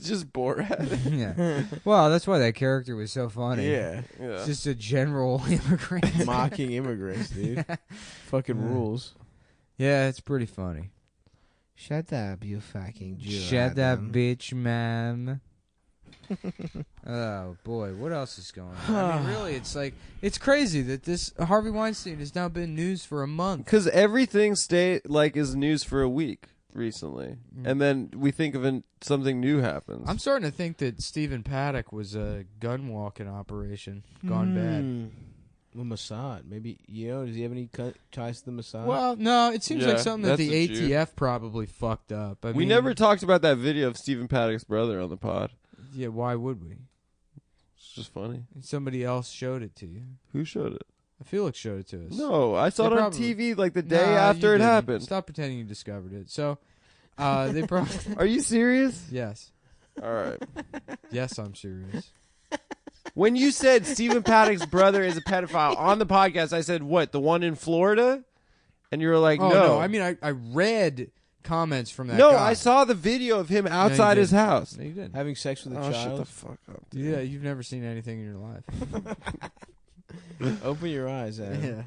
S3: just Borat.
S1: Yeah. Well, that's why that character was so funny.
S2: Yeah.
S3: Yeah.
S1: It's just a general immigrant.
S2: Mocking immigrants, dude. Fucking rules.
S1: Yeah, it's pretty funny.
S2: Shut up, you fucking Jew.
S1: Shut up, bitch, man. Oh boy, what else is going on? I mean, really, it's crazy that this Harvey Weinstein has now been news for a month.
S3: Because everything is news for a week recently, and then we think of something new happens.
S1: I'm starting to think that Stephen Paddock was a gun walking operation gone bad.
S2: The Mossad, maybe, does he have any ties to the Mossad?
S1: Well, no, it seems like something that
S3: that's
S1: the
S3: a Jew.
S1: ATF probably fucked up. I
S3: we
S1: mean,
S3: never talked about that video of Stephen Paddock's brother on the pod.
S1: Yeah, why would we?
S3: It's just funny.
S1: Somebody else showed it to you.
S3: Who showed it?
S1: Felix showed it to us.
S3: No, I saw
S1: They
S3: it on
S1: probably-
S3: TV like the day
S1: Nah,
S3: after
S1: you
S3: it
S1: didn't.
S3: happened.
S1: Stop pretending you discovered it. So, they probably
S3: Are you serious?
S1: yes,
S3: All right.
S1: yes, I'm serious.
S3: When you said Stephen Paddock's brother is a pedophile on the podcast, I said, what, the one in Florida? And you were like,
S1: Oh
S3: no.
S1: I mean, I read comments from that.
S3: No,
S1: guy.
S3: I saw the video of him outside his
S1: didn't.
S3: house.
S1: No, you did.
S2: Having sex with a
S3: Oh, shut
S2: child?
S3: the fuck up.
S1: Yeah, you've never seen anything in your life.
S2: Open your eyes, Adam.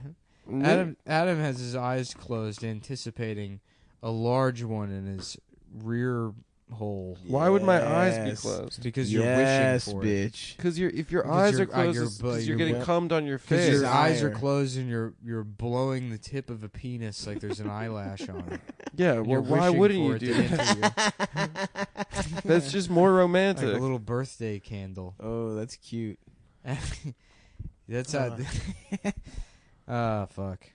S1: Yeah. Adam has his eyes closed, anticipating a large one in his rear hole.
S3: Why would my eyes be
S2: Yes.
S3: closed?
S1: Because you're
S2: Yes,
S1: wishing for it.
S2: bitch.
S3: Because if your
S1: Because
S3: eyes
S1: your-
S3: are closed,
S1: your
S3: it's
S1: bu-
S3: 'cause you're
S1: your
S3: getting
S1: bu-
S3: cummed on your
S1: Because
S3: face.
S1: your eyes are
S2: Desire.
S1: closed and you're blowing the tip of a penis like there's an eyelash on it.
S3: Yeah,
S1: You're
S3: well, why
S1: wishing
S3: wouldn't
S1: for
S3: you
S1: it
S3: do
S1: to
S3: that?
S1: enter you.
S3: That's just more
S1: Like
S3: romantic.
S1: a little birthday candle.
S2: Oh, that's cute.
S1: That's how. Ah, fuck.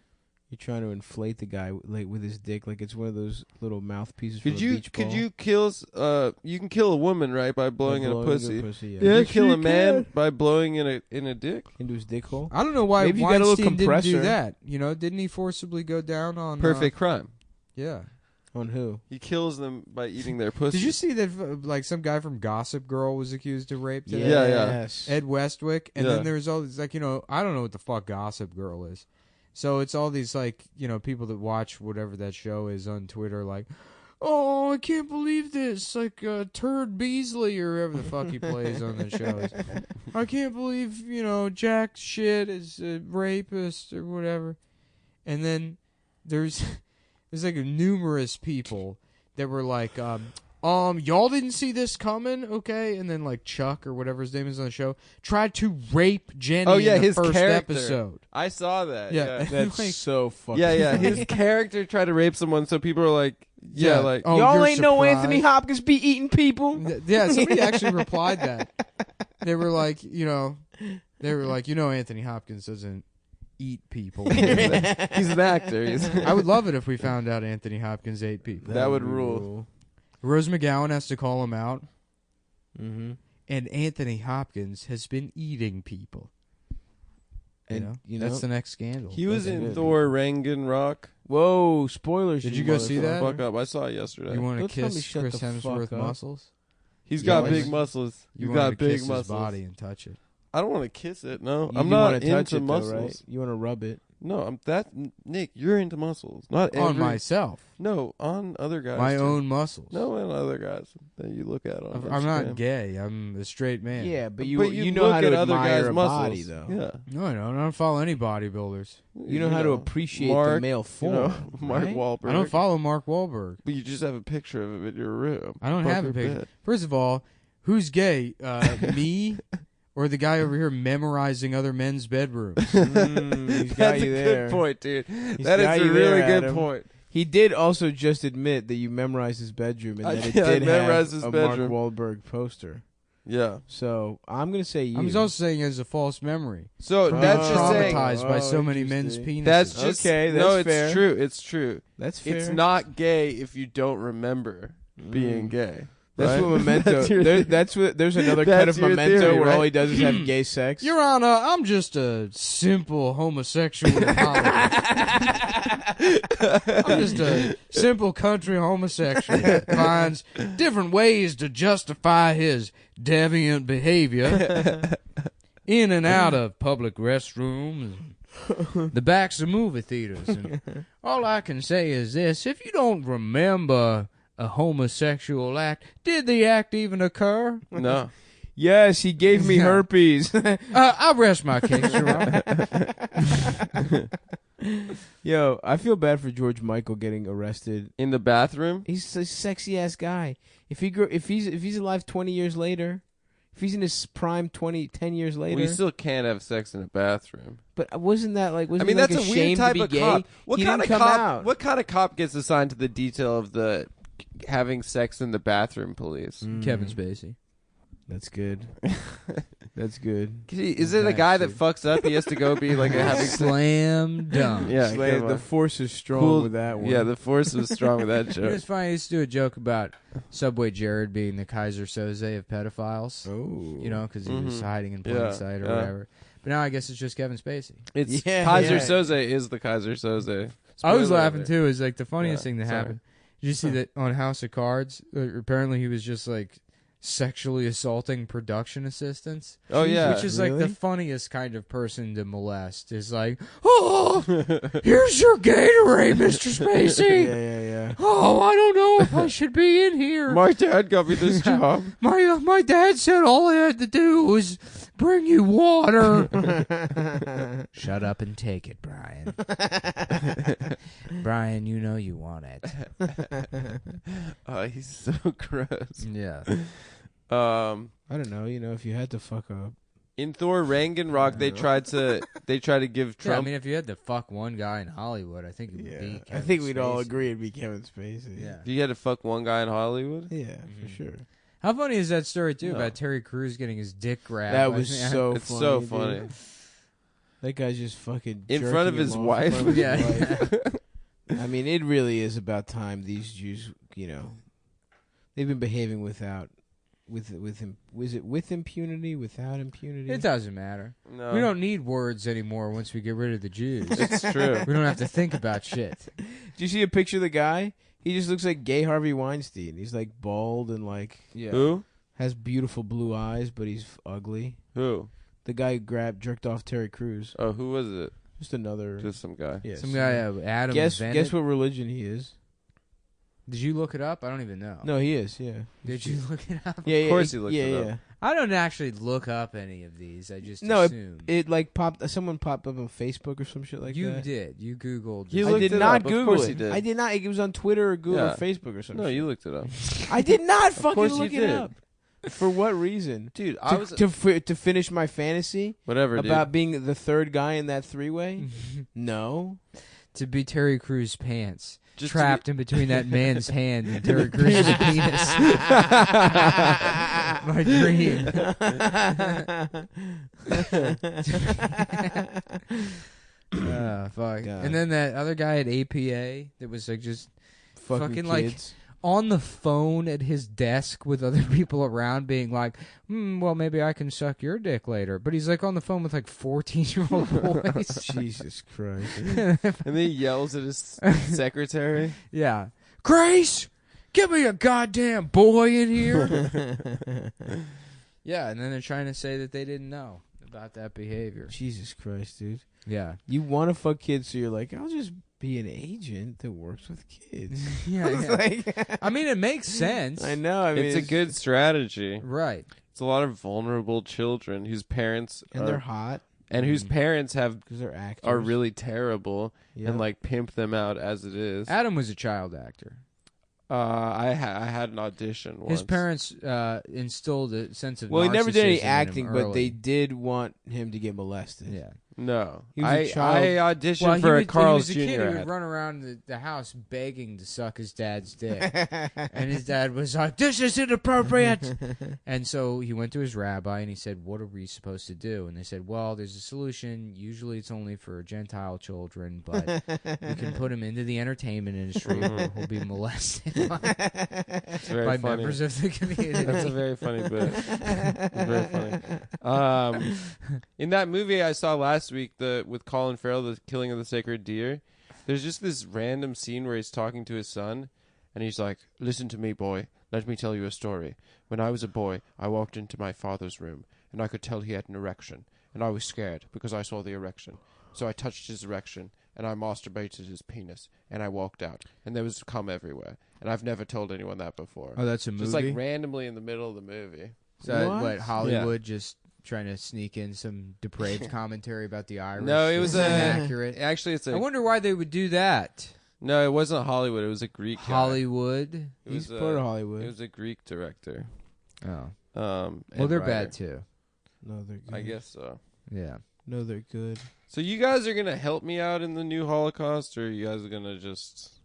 S2: You're trying to inflate the guy with his dick like it's one of those little mouthpieces
S3: Could
S2: from a
S3: you
S2: beach ball.
S3: you can kill a woman, right, by blowing in a pussy?
S2: Yeah.
S3: Could you kill a man by blowing in a dick?
S2: Into his dick hole?
S1: I don't know why
S2: Maybe you got a little
S1: Weinstein didn't do
S2: compressor.
S1: that. Didn't he forcibly go down on
S3: Perfect crime.
S1: Yeah.
S2: On who?
S3: He kills them by eating their pussy.
S1: Did you see that? Like some guy from Gossip Girl was accused of rape today.
S3: Yeah.
S2: Yes.
S1: Ed Westwick, and
S3: Yeah.
S1: then there's all these I don't know what the fuck Gossip Girl is. So it's all these people that watch whatever that show is on Twitter, like, oh, I can't believe this, like Turd Beasley or whoever the fuck he plays on the show. I can't believe Jack shit is a rapist or whatever. And then there's like numerous people that were like, y'all didn't see this coming, okay? And then like Chuck or whatever his name is on the show tried to rape Jenny
S3: Oh, yeah,
S1: in the
S3: his
S1: first
S3: character.
S1: episode.
S3: I saw that.
S1: Yeah.
S3: Yeah.
S2: That's
S1: Like-
S2: so fucking
S3: Yeah.
S2: funny.
S3: His character tried to rape someone, so people are like, yeah, like,
S1: oh,
S2: Y'all
S1: you're
S2: ain't know
S1: surprised?
S2: Anthony Hopkins be eating people?
S1: Yeah, somebody actually replied that. They were like, Anthony Hopkins doesn't eat people.
S3: he's an actor.
S1: I would love it if we found out Anthony Hopkins ate people.
S3: That would rule.
S1: Rose McGowan has to call him out,
S2: Mm-hmm.
S1: and Anthony Hopkins has been eating people.
S2: And,
S1: That's the next scandal.
S3: He was
S2: That's
S3: in
S2: good.
S3: Thor Ragnarok.
S2: Whoa, spoilers.
S1: Did you go see that?
S3: Fuck up. I saw it yesterday.
S1: You want to
S2: Don't tell me
S1: kiss
S2: shut
S1: Chris
S2: the
S1: Hemsworth
S2: fuck up.
S1: muscles?
S3: He's
S1: Yeah,
S3: got
S1: like-
S3: big muscles.
S1: You
S3: He's
S1: wanted
S3: got
S1: to
S3: big
S1: kiss his
S3: muscles.
S1: body and touch it.
S3: I don't want to kiss it. No,
S2: You
S3: I'm
S2: do
S3: not
S2: wanna touch
S3: into
S2: it, though,
S3: muscles.
S2: right? You want to rub it.
S3: No, I'm that Nick. You're into muscles, not
S1: On
S3: every,
S1: myself.
S3: No, on other guys.
S1: My
S3: too.
S1: own muscles.
S3: No, on other guys that you look at on.
S1: I'm not
S3: Instagram.
S1: gay. I'm a straight man.
S2: Yeah, but
S3: But
S2: you know how
S3: look
S2: to
S3: at other
S2: admire
S3: guys'
S2: a
S3: muscles.
S2: body, though.
S3: Yeah,
S1: No, I don't. I don't follow any bodybuilders.
S2: You know how to appreciate the
S3: Mark,
S2: male
S3: you
S2: form.
S3: know, Mark
S2: right?
S3: Wahlberg.
S1: I don't follow Mark Wahlberg.
S3: But you just have a picture of him in your room.
S1: I don't have a
S3: Fucker
S1: picture.
S3: bed.
S1: First of all, who's gay? Me or the guy over here memorizing other men's bedrooms?
S2: He's got
S3: That's
S2: you
S3: a
S2: there.
S3: good point, dude.
S2: He's
S3: That is
S2: got
S3: a
S2: you
S3: really
S2: there,
S3: good
S2: Adam.
S3: point.
S2: He did also just admit that you memorized his bedroom and that it
S3: I
S2: did
S3: memorized
S2: have
S3: his
S2: a
S3: bedroom.
S2: Mark Wahlberg poster.
S3: Yeah.
S2: So I'm gonna say you.
S1: I'm also saying it's a false memory.
S3: So
S1: From
S3: that's
S1: being
S3: just saying.
S1: traumatized by
S2: Oh,
S1: so many men's
S2: interesting.
S1: penises.
S3: That's just
S2: Okay,
S3: no.
S2: that's
S3: It's
S2: fair.
S3: true. It's true.
S2: That's fair.
S3: It's not gay if you don't remember being gay.
S2: That's
S3: right?
S2: what Memento.
S3: That's your thing.
S2: That's what. There's another cut
S3: That's
S2: of
S3: your
S2: Memento
S3: theory,
S2: where all
S3: right?
S2: he does is have gay sex.
S1: Your Honor, I'm just a simple homosexual apologist. I'm just a simple country homosexual that finds different ways to justify his deviant behavior in and out of public restrooms, the backs of movie theaters. And all I can say is this: if you don't remember a homosexual act. Did the act even occur?
S3: No.
S2: Yes, he gave me herpes.
S1: I'll rest my case, Your Honor.
S2: Yo, I feel bad for George Michael getting arrested.
S3: In the bathroom?
S2: He's a sexy ass guy. If he's alive 20 years later, if he's in his prime 10 years later.
S3: Well, you still can't have sex in a bathroom.
S2: But wasn't that like?
S3: I mean, that's a weird
S2: ashamed
S3: type
S2: to be
S3: of
S2: gay?
S3: cop. What
S2: He
S3: kind of
S2: didn't come
S3: cop?
S2: out.
S3: What kind of cop gets assigned to the detail of the having sex in the bathroom police?
S1: Kevin Spacey.
S2: That's good. That's good.
S3: Is it a guy that fucks up? He has to go be like a having
S1: Slam dunk.
S3: Yeah, come
S2: The
S3: on.
S2: force is strong
S3: Cool.
S2: with that one.
S3: Yeah, the force was strong with that
S1: You know,
S3: joke.
S1: it's funny. I used to do a joke about Subway Jared being the Kaiser Soze of pedophiles.
S2: Oh.
S1: You know, because he was hiding in plain
S3: Yeah,
S1: sight or
S3: yeah.
S1: whatever. But now I guess it's just Kevin Spacey.
S3: It's
S2: Yeah,
S3: Kaiser
S2: yeah.
S3: Soze is the Kaiser Soze.
S1: I was
S3: Spoiler
S1: laughing
S3: alert.
S1: too. It's like the funniest
S3: Yeah,
S1: thing that
S3: sorry.
S1: happened. Did you see that on House of Cards? Apparently, he was just like sexually assaulting production assistants.
S3: Oh yeah,
S1: Which is like
S2: Really?
S1: the funniest kind of person to molest. Is like, oh, here's your Gatorade, Mr. Spacey.
S2: Yeah.
S1: Oh, I don't know if I should be in here.
S3: my dad got me this job.
S1: My dad said all I had to do was bring you water. Shut up and take it, Brian. Brian, you know you want it.
S3: Oh, he's so gross.
S1: Yeah.
S2: I don't know. You know, if you had to fuck up.
S3: In Thor Ragnarok, they tried to give
S1: Yeah, I
S3: Trump.
S1: mean, if you had to fuck one guy in Hollywood, I think it would be
S2: I
S1: Kevin
S2: think we'd all
S1: Spacey.
S2: agree it'd be Kevin Spacey.
S1: Yeah.
S3: You had to fuck one guy in Hollywood.
S2: Yeah, for sure.
S1: How funny is that story, too,
S3: No.
S1: about Terry Crews getting his dick grabbed?
S2: That
S1: by-
S2: was
S1: Yeah.
S2: so
S3: It's
S2: funny.
S3: so
S2: dude.
S3: funny.
S2: That guy's just fucking
S3: In front of
S2: jerking
S3: his
S2: him off
S3: wife?
S2: in front of his
S1: Yeah.
S2: wife. I mean, it really is about time these Jews, you know, they've been behaving with impunity, without impunity.
S1: It doesn't matter.
S3: No,
S1: We don't need words anymore once we get rid of the Jews.
S3: It's true.
S1: We don't have to think about shit.
S2: Did you see a picture of the guy? He just looks like gay Harvey Weinstein. He's like bald and like
S1: Yeah.
S3: Who?
S2: has beautiful blue eyes, but he's ugly.
S3: Who?
S2: The guy who jerked off Terry Crews.
S3: Oh, who was it?
S2: Just another.
S3: Just some guy.
S2: Yes.
S1: Some guy, Adam
S2: Guess
S1: Bennett.
S2: what religion he is?
S1: Did you look it up? I don't even know.
S2: No, he is. Yeah.
S1: Did you look it up?
S2: Yeah,
S3: Of course he looked
S2: yeah,
S3: it up.
S2: yeah.
S1: I don't actually look up any of these. I just
S2: No,
S1: assume.
S2: It like popped. Someone popped up on Facebook or some shit like
S1: You
S2: that.
S1: did. You Googled.
S3: You
S2: I
S3: looked
S2: did
S3: it
S2: not
S3: up. Of
S2: Google
S3: course
S2: it.
S3: he did.
S2: I did not. It was on Twitter or Google
S3: Yeah.
S2: or Facebook or something.
S3: No, you looked it up.
S2: I did not
S3: Of
S2: fucking
S3: course
S2: look
S3: you
S2: it
S3: did.
S2: up. For what reason?
S3: Dude, I was
S2: To finish my fantasy
S3: whatever,
S2: about being the third guy in that three-way? No.
S1: To be Terry Crews' pants.
S3: Just
S1: trapped in between that man's hand and Terry Crews' penis. My dream. Fuck.
S2: God.
S1: And then that other guy at APA that was like just fucking, like,
S2: kids.
S1: on the phone at his desk with other people around being like, well, maybe I can suck your dick later. But he's like on the phone with like 14-year-old boys.
S2: Jesus Christ.
S3: and then he yells at his secretary.
S1: Yeah. Grace, give me a goddamn boy in here. Yeah, and then they're trying to say that they didn't know about that behavior.
S2: Jesus Christ, dude.
S1: Yeah.
S2: You want to fuck kids, so you're like, I'll just be an agent that works with kids.
S1: Yeah.
S2: It's like-
S1: I mean, it makes sense.
S2: I know. I mean,
S3: It's a good strategy.
S1: Right.
S3: It's a lot of vulnerable children whose parents
S2: and they're hot
S3: and whose parents
S2: because they're actors.
S3: are really terrible
S2: Yep.
S3: and like pimp them out as it is.
S1: Adam was a child actor.
S3: I had an audition once.
S1: His parents instilled a sense of
S2: Well, he never did any
S1: narcissism in him
S2: acting, but they
S1: early.
S2: did want him to get molested.
S1: Yeah.
S3: No,
S2: He was a
S3: I
S2: child.
S3: auditioned
S1: Well,
S3: for
S1: he
S3: a Carl's
S1: was a kid
S3: Jr.
S1: who would
S3: ad.
S1: run around the house begging to suck his dad's dick. And his dad was like, "This is inappropriate." And so he went to his rabbi and he said, "What are we supposed to do?" And they said, "Well, there's a solution. Usually it's only for Gentile children, but we can put him into the entertainment industry where he'll be molested
S3: It's very
S1: by
S3: funny.
S1: members of the community."
S3: That's a very funny bit. It's very funny. In that movie I saw last week, with Colin Farrell, the Killing of the Sacred Deer, there's just this random scene where he's talking to his son, and he's like, "Listen to me, boy. Let me tell you a story. When I was a boy, I walked into my father's room, and I could tell he had an erection, and I was scared because I saw the erection. So I touched his erection, and I masturbated his penis, and I walked out, and there was cum everywhere, and I've never told anyone that before.
S1: Oh, that's a movie.
S3: Just like randomly in the middle of the movie.
S1: So what? Hollywood just trying to sneak in some depraved commentary about the Irish.
S3: No, it was
S1: inaccurate.
S3: Actually, it's a.
S1: I wonder why they would do that.
S3: No, it wasn't Hollywood. It was a Greek guy.
S1: Hollywood.
S2: He's part of Hollywood.
S3: It was a Greek director.
S1: Oh.
S3: Well,
S1: they're bad too.
S2: No, they're good.
S3: I guess so.
S1: Yeah.
S2: No, they're good.
S3: So you guys are gonna help me out in the new Holocaust, or you guys are gonna just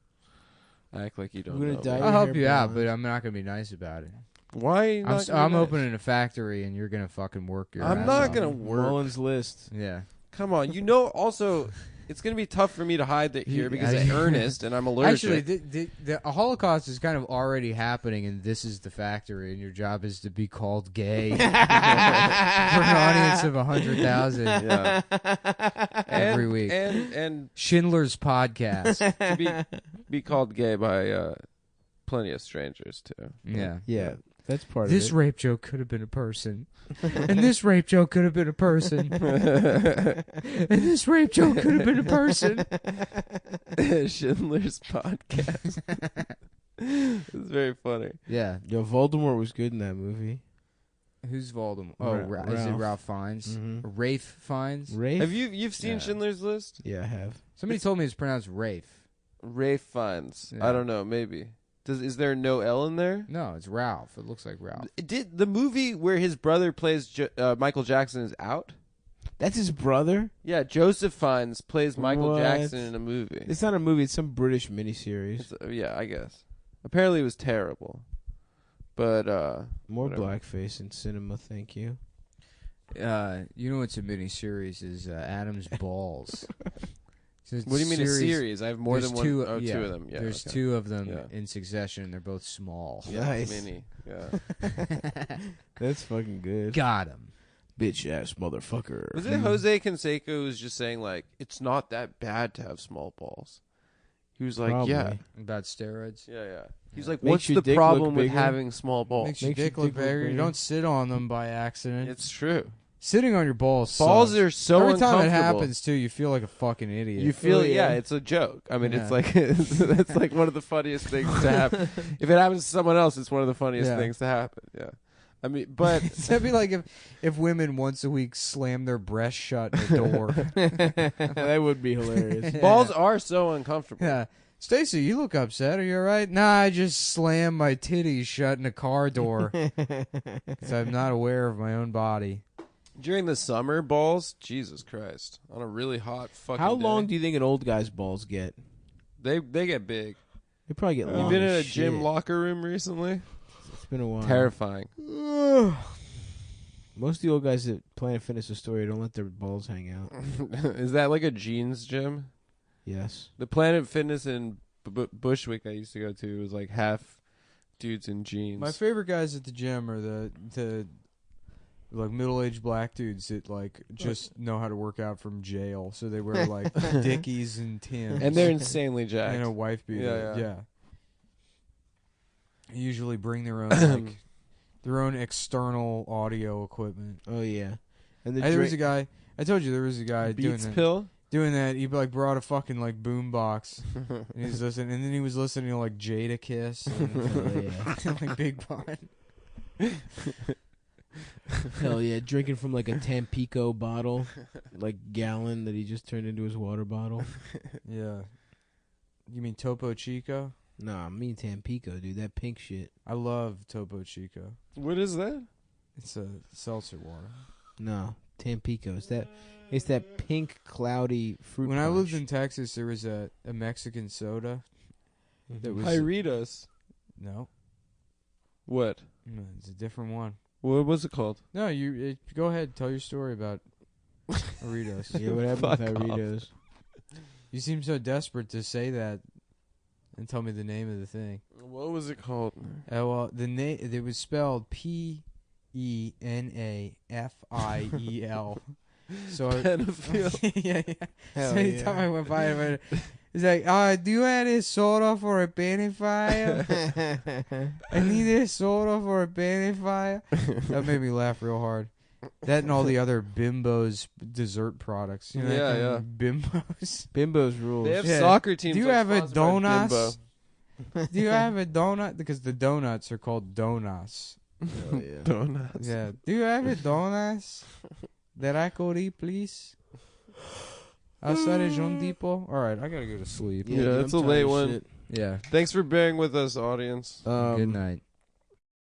S3: act like you don't
S2: We're gonna
S3: know?
S2: die.
S3: me?
S1: I'll help you out, but I'm not gonna be nice about it.
S3: Why? Are you not gonna
S1: I'm
S3: be nice?
S1: opening a factory, and you're gonna fucking work your.
S3: I'm
S1: ass
S3: not
S1: off.
S3: gonna work.
S2: Mullen's List.
S1: Yeah.
S3: Come on, you know. Also, it's gonna be tough for me to hide that here because
S1: I-
S3: of Ernest, and I'm allergic.
S1: Actually, the Holocaust is kind of already happening, and this is the factory, and your job is to be called gay for an audience of 100,000
S3: yeah.
S1: every week.
S3: and
S1: Schindler's Podcast.
S3: to be called gay by plenty of strangers too.
S1: Yeah.
S2: Yeah, that's part
S1: This
S2: of it.
S1: rape joke could have been a person. And this rape joke could have been a person. And this rape joke could have been a person.
S3: Schindler's Podcast. It's very funny.
S1: Yeah.
S2: Yo, Voldemort was good in that movie.
S1: Who's Voldemort? Oh, is it
S2: Ralph.
S1: Ralph Fiennes?
S2: Mhm.
S1: Rafe Fiennes?
S2: Rafe?
S3: Have you've seen
S1: Yeah.
S3: Schindler's List?
S2: Yeah, I have.
S1: Somebody told me it's pronounced Rafe.
S3: Rafe Fiennes.
S1: Yeah.
S3: I don't know. Maybe. Is there no L in there?
S1: No, it's Ralph. It looks like Ralph.
S3: Did the movie where his brother plays Michael Jackson is out?
S2: That's his brother?
S3: Yeah, Joseph Fiennes plays Michael
S2: What?
S3: Jackson in a movie.
S2: It's not a movie. It's some British miniseries.
S3: Yeah, I guess. Apparently, it was terrible. But
S2: More
S3: whatever.
S2: blackface in cinema, thank you.
S1: You know what's a miniseries is Adam's Balls. So it's
S3: what do you mean a series? I have more
S1: There's
S3: than one.
S1: two,
S3: Oh,
S1: yeah,
S3: two of them. Yeah,
S1: there's
S3: okay.
S1: two of them
S3: Yeah.
S1: in succession. And they're both small.
S3: Yeah,
S2: Nice.
S3: Mini. Yeah.
S2: That's fucking good.
S1: Got him.
S2: Bitch ass motherfucker.
S3: Was it Jose Canseco who was just saying like it's not that bad to have small balls? He was like,
S2: Probably.
S3: yeah,
S1: About steroids.
S3: yeah. He's like,
S2: Makes
S3: what's
S2: your
S3: the
S2: dick
S3: problem
S2: look
S3: with
S2: bigger?
S3: having small balls?
S1: Makes your
S2: Makes your
S1: dick look
S2: dick look
S1: bigger. You
S2: bigger.
S1: don't sit on them by accident.
S3: It's true.
S1: Sitting on your balls.
S3: Balls
S1: sucks.
S3: are so
S1: Every time it
S3: uncomfortable.
S1: happens too, you feel like a fucking idiot.
S3: You feel
S2: Oh,
S3: yeah,
S2: yeah.
S3: it's a joke. I mean, it's
S1: Yeah.
S3: like that's like one of the funniest things to happen. If it happens to someone else, it's one of the funniest
S1: Yeah.
S3: things to happen. Yeah, I mean, but
S1: That'd be like if women once a week slam their breast shut in a door.
S2: That would be hilarious.
S3: balls are so uncomfortable.
S1: Yeah. Stacy, you look upset. Are you alright? Nah, I just slammed my titties shut in a car door because I'm not aware of my own body.
S3: During the summer, balls, Jesus Christ, on a really hot fucking.
S2: How
S3: day,
S2: long do you think an old guy's balls get?
S3: they get big?
S2: They probably get long.
S3: You've been in
S2: as
S3: a gym
S2: shit.
S3: locker room recently?
S2: It's been a while.
S3: Terrifying.
S2: Most of the old guys at Planet Fitness Astoria don't let their balls hang out.
S3: Is that like a jeans gym?
S2: Yes.
S3: The Planet Fitness in Bushwick I used to go to was like half dudes in jeans.
S1: My favorite guys at the gym are the like middle-aged black dudes that like just know how to work out from jail. So they wear like Dickies and Timbs.
S3: and they're insanely jacked.
S1: and a wife beater.
S3: Yeah.
S1: Usually bring their own like their own external audio equipment.
S2: Oh yeah. And the
S1: There was a guy. I told you there was a guy
S3: Beats
S1: doing that.
S3: pill.
S1: Doing that, he like brought a fucking like boom box, and he was listening, and then he was listening to like Jada Kiss, and, like Big Pun.
S2: Hell yeah, drinking from like a Tampico bottle, like gallon that he just turned into his water bottle.
S1: Yeah, you mean Topo Chico?
S2: Nah, I mean Tampico, dude. That pink shit.
S1: I love Topo Chico.
S3: What is that?
S1: It's a seltzer water.
S2: No, Tampico. It's that pink, cloudy fruit.
S1: When I
S2: punch.
S1: lived in Texas, there was a Mexican soda that was
S3: Pyritos.
S1: no,
S3: What?
S1: it's a different one.
S3: What was it called?
S1: No, go ahead, tell your story about Doritos.
S2: Yeah, what happened with
S3: Fuck off.
S2: Doritos?
S1: You seem so desperate to say that and tell me the name of the thing.
S3: What was it called?
S1: Oh well, the name it was spelled Penafil. So
S3: Pedophile.
S1: yeah.
S2: Hell
S1: So anytime
S2: yeah.
S1: I went by it, it's like, do you have a soda for a pedophile? I need a soda for a pedophile. That made me laugh real hard. That and all the other Bimbo's dessert products. You know,
S3: Yeah, yeah.
S1: Bimbo's.
S2: Bimbo's rules.
S3: They have
S1: Yeah.
S3: soccer teams.
S1: Do you
S3: like
S1: have a
S3: sponsored by Bimbo.
S1: donuts? Do you have a donut? Because the donuts are called donuts.
S2: Oh, yeah.
S3: Donuts.
S1: Yeah. Do you have a donuts? That I could eat, please? Outside John Depot? Alright, I gotta go to sleep.
S3: Yeah,
S2: dude,
S3: it's
S2: I'm
S3: a
S2: tired
S3: late
S2: of
S3: one.
S2: shit.
S1: Yeah.
S3: Thanks for bearing with us, audience.
S1: Good night.